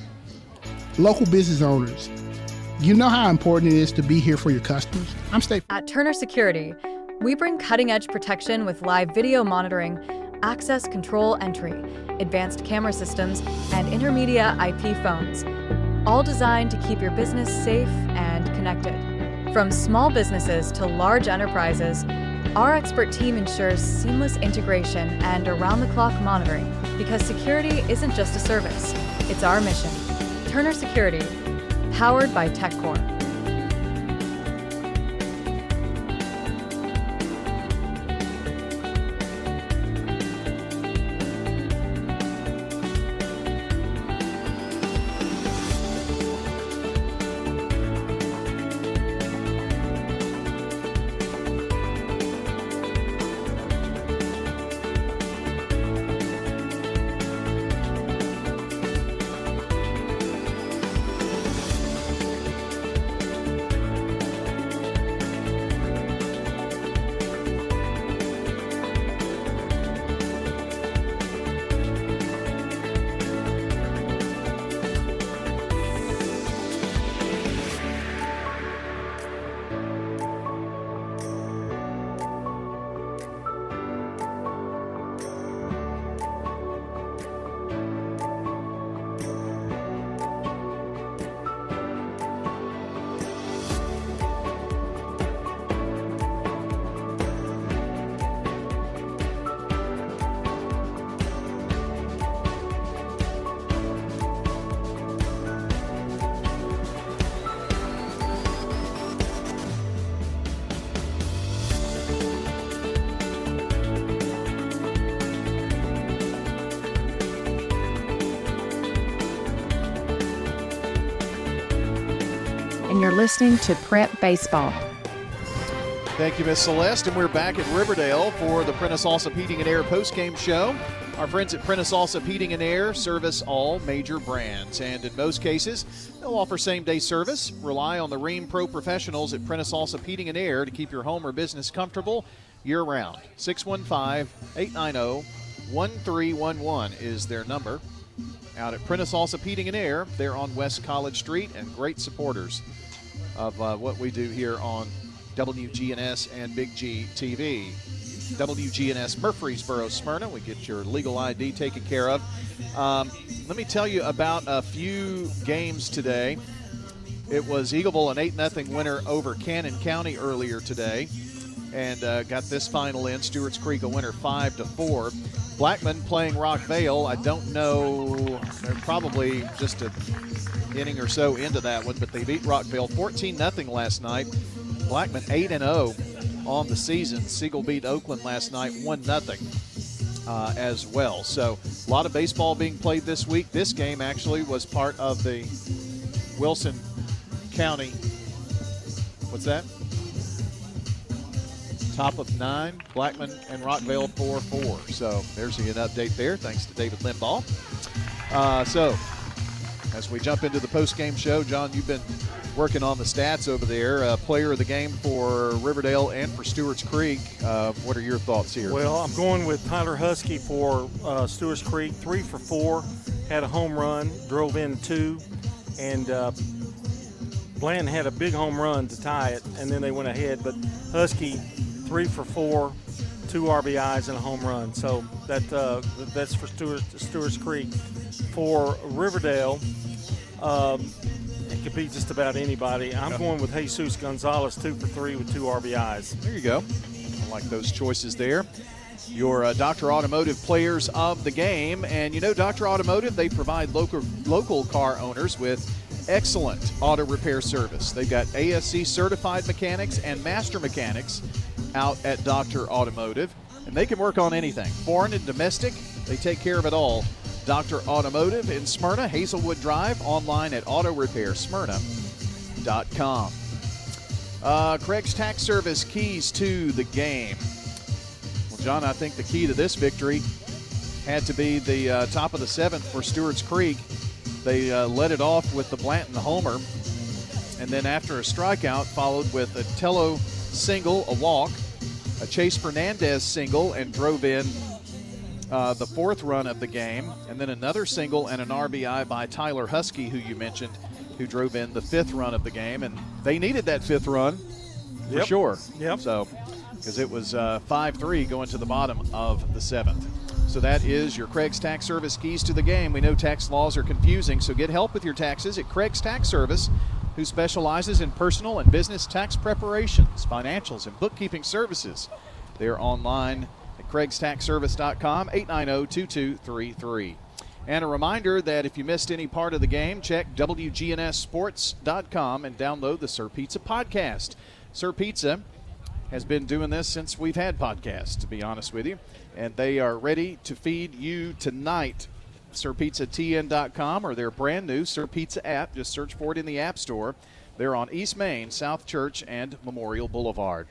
Local business owners, you know how important it is to be here for your customers. I'm State Farm. At Turner Security, we bring cutting-edge protection with live video monitoring, access control entry, advanced camera systems, and intermedia IP phones, all designed to keep your business safe and connected. From small businesses to large enterprises, our expert team ensures seamless integration and around-the-clock monitoring, because security isn't just a service, it's our mission. Turner Security, powered by TechCore. And you're listening to Prep Baseball. Thank you, Miss Celeste. And we're back at Riverdale for the Prentice Allsup Heating and Air postgame show. Our friends at Prentice Allsup Heating and Air service all major brands, and in most cases, they'll offer same-day service. Rely on the Rheem Pro professionals at Prentice Allsup Heating and Air to keep your home or business comfortable year-round. 615-890-1311 is their number. Out at Prentice Allsup Heating and Air, they're on West College Street, and great supporters of what we do here on WGNS and Big G TV. WGNS Murfreesboro, Smyrna. We get your legal ID taken care of. Let me tell you about a few games today. It was Eagleville an 8-0 winner over Cannon County earlier today, and got this final in. Stewarts Creek a winner 5-4. Blackman playing Rockvale. I don't know. They're probably just an inning or so into that one, but they beat Rockvale 14-0 last night. Blackman 8-0 on the season. Siegel beat Oakland last night 1-0 as well. So a lot of baseball being played this week. This game actually was part of the Wilson County. What's that? Top of 9, Blackman and Rockvale 4-4. So there's an update there, thanks to David Limbaugh. So as we jump into the post-game show, John, you've been working on the stats over there. Player of the game for Riverdale and for Stewarts Creek. What are your thoughts here? Well, I'm going with Tyler Husky for Stewarts Creek. 3 for 4, had a home run, drove in 2, and Bland had a big home run to tie it, and then they went ahead. But Husky, 3 for 4, 2 RBIs and a home run. So that's for Stewarts Creek. For Riverdale, it could be just about anybody. I'm going with Jesus Gonzalez, 2 for 3 with 2 RBIs. There you go. I like those choices there. Your Dr. Automotive players of the game. And you know, Dr. Automotive, they provide local car owners with excellent auto repair service. They've got ASC certified mechanics and master mechanics out at Dr. Automotive, and they can work on anything. Foreign and domestic, they take care of it all. Dr. Automotive in Smyrna, Hazelwood Drive, online at autorepairsmyrna.com. Craig's Tax Service keys to the game. Well, John, I think the key to this victory had to be the top of the 7th for Stewarts Creek. They led it off with the Blanton homer, and then after a strikeout, followed with a Tello single, a walk, a Chase Fernandez single, and drove in the fourth run of the game, and then another single and an RBI by Tyler Husky, who you mentioned, who drove in the fifth run of the game. And they needed that fifth run for sure. Yep. So, because it was 5-3 going to the bottom of the seventh. So that is your Craig's Tax Service keys to the game. We know tax laws are confusing, so get help with your taxes at Craig's Tax Service, who specializes in personal and business tax preparations, financials, and bookkeeping services. They're online at craigstaxservice.com, 890-2233. And a reminder that if you missed any part of the game, check wgnssports.com and download the Sir Pizza podcast. Sir Pizza has been doing this since we've had podcasts, to be honest with you, and they are ready to feed you tonight. SirPizzaTN.com or their brand new Sir Pizza app. Just search for it in the App Store. They're on East Main, South Church, and Memorial Boulevard.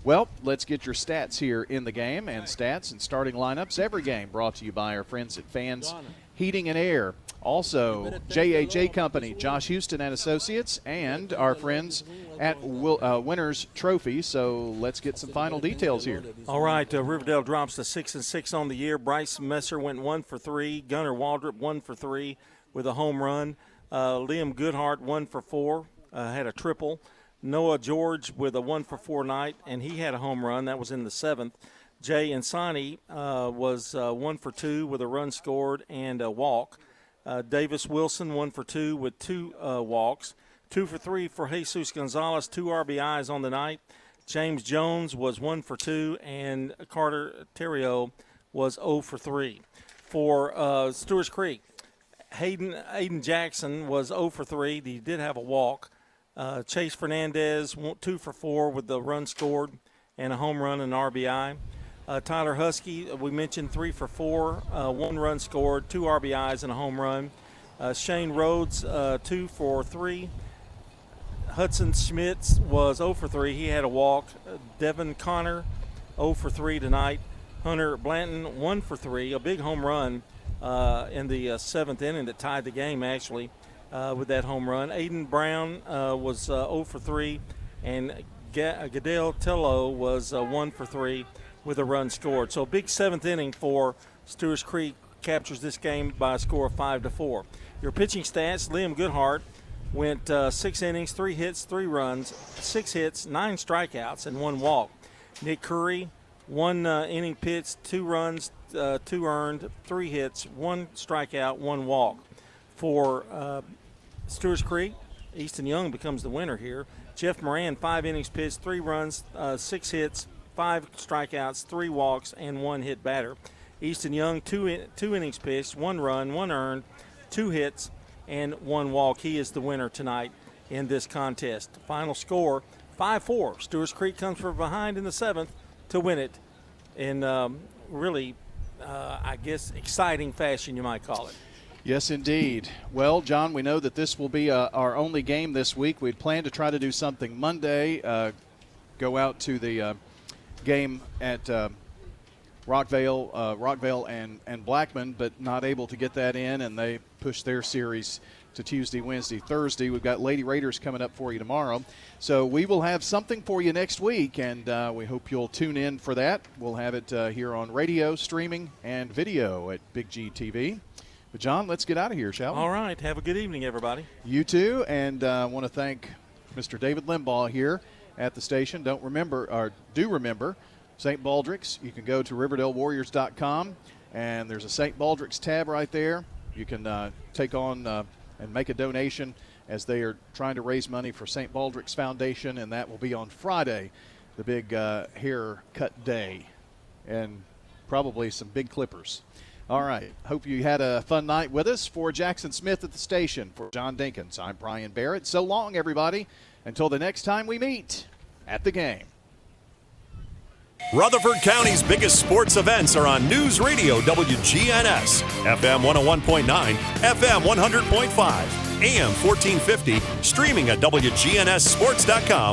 Well, let's get your stats here in the game, and stats and starting lineups every game brought to you by our friends at Fans Heating and Air. Also, JHA Company, Josh Houston and Associates, and our friends at Winners Trophy. So let's get some final details here. All right, Riverdale drops to 6-6 on the year. Bryce Messer went 1 for 3. Gunnar Waldrop 1 for 3 with a home run. Liam Goodhart 1 for 4, had a triple. Noah George with a 1 for 4 night, and he had a home run. That was in the seventh. Jay Insani was 1 for 2 with a run scored and a walk. Davis Wilson 1 for 2 with 2 walks. 2 for 3 for Jesus Gonzalez, 2 RBIs on the night. James Jones was 1 for 2, and Carter Terrio was 0 for 3. For Stewarts Creek, Aiden Jackson was 0 for 3. He did have a walk. Chase Fernandez 2 for 4 with the run scored and a home run and RBI. Tyler Husky, we mentioned 3 for 4, 1 run scored, 2 RBIs and a home run. Shane Rhodes 2 for 3. Hudson Schmitz was 0 for 3. He had a walk. Devin Connor 0 for 3 tonight. Hunter Blanton 1 for 3, a big home run in the seventh inning that tied the game actually. With that home run. Aiden Brown was 0 for 3, and Gadel Tello was 1 for 3 with a run scored. So a big seventh inning for Stewarts Creek, captures this game by a score of 5-4. Your pitching stats, Liam Goodhart went 6 innings, 3 hits, 3 runs, 6 hits, 9 strikeouts, and 1 walk. Nick Curry, 1 inning pitched, 2 runs, 2 earned, 3 hits, 1 strikeout, 1 walk. For Stewarts Creek, Easton Young becomes the winner here. Jeff Moran, 5 innings pitched, 3 runs, 6 hits, 5 strikeouts, 3 walks, and 1 hit batter. Easton Young, 2 innings pitched, 1 run, 1 earned, 2 hits, and 1 walk. He is the winner tonight in this contest. Final score, 5-4. Stewarts Creek comes from behind in the seventh to win it in really, I guess, exciting fashion, you might call it. Yes, indeed. Well, John, we know that this will be our only game this week. We'd planned to try to do something Monday, go out to the game at Rockvale and Blackman, but not able to get that in, and they pushed their series to Tuesday, Wednesday, Thursday. We've got Lady Raiders coming up for you tomorrow. So we will have something for you next week, and we hope you'll tune in for that. We'll have it here on radio, streaming, and video at Big G TV. But, John, let's get out of here, shall we? All right. Have a good evening, everybody. You too. And I want to thank Mr. David Limbaugh here at the station. Do remember St. Baldrick's. You can go to RiverdaleWarriors.com, and there's a St. Baldrick's tab right there. You can take on and make a donation as they are trying to raise money for St. Baldrick's Foundation, and that will be on Friday, the big haircut day, and probably some big clippers. All right. Hope you had a fun night with us. For Jackson Smith at the station, for John Dinkins, I'm Brian Barrett. So long, everybody. Until the next time we meet at the game. Rutherford County's biggest sports events are on News Radio WGNS, FM 101.9, FM 100.5, AM 1450, streaming at wgnssports.com.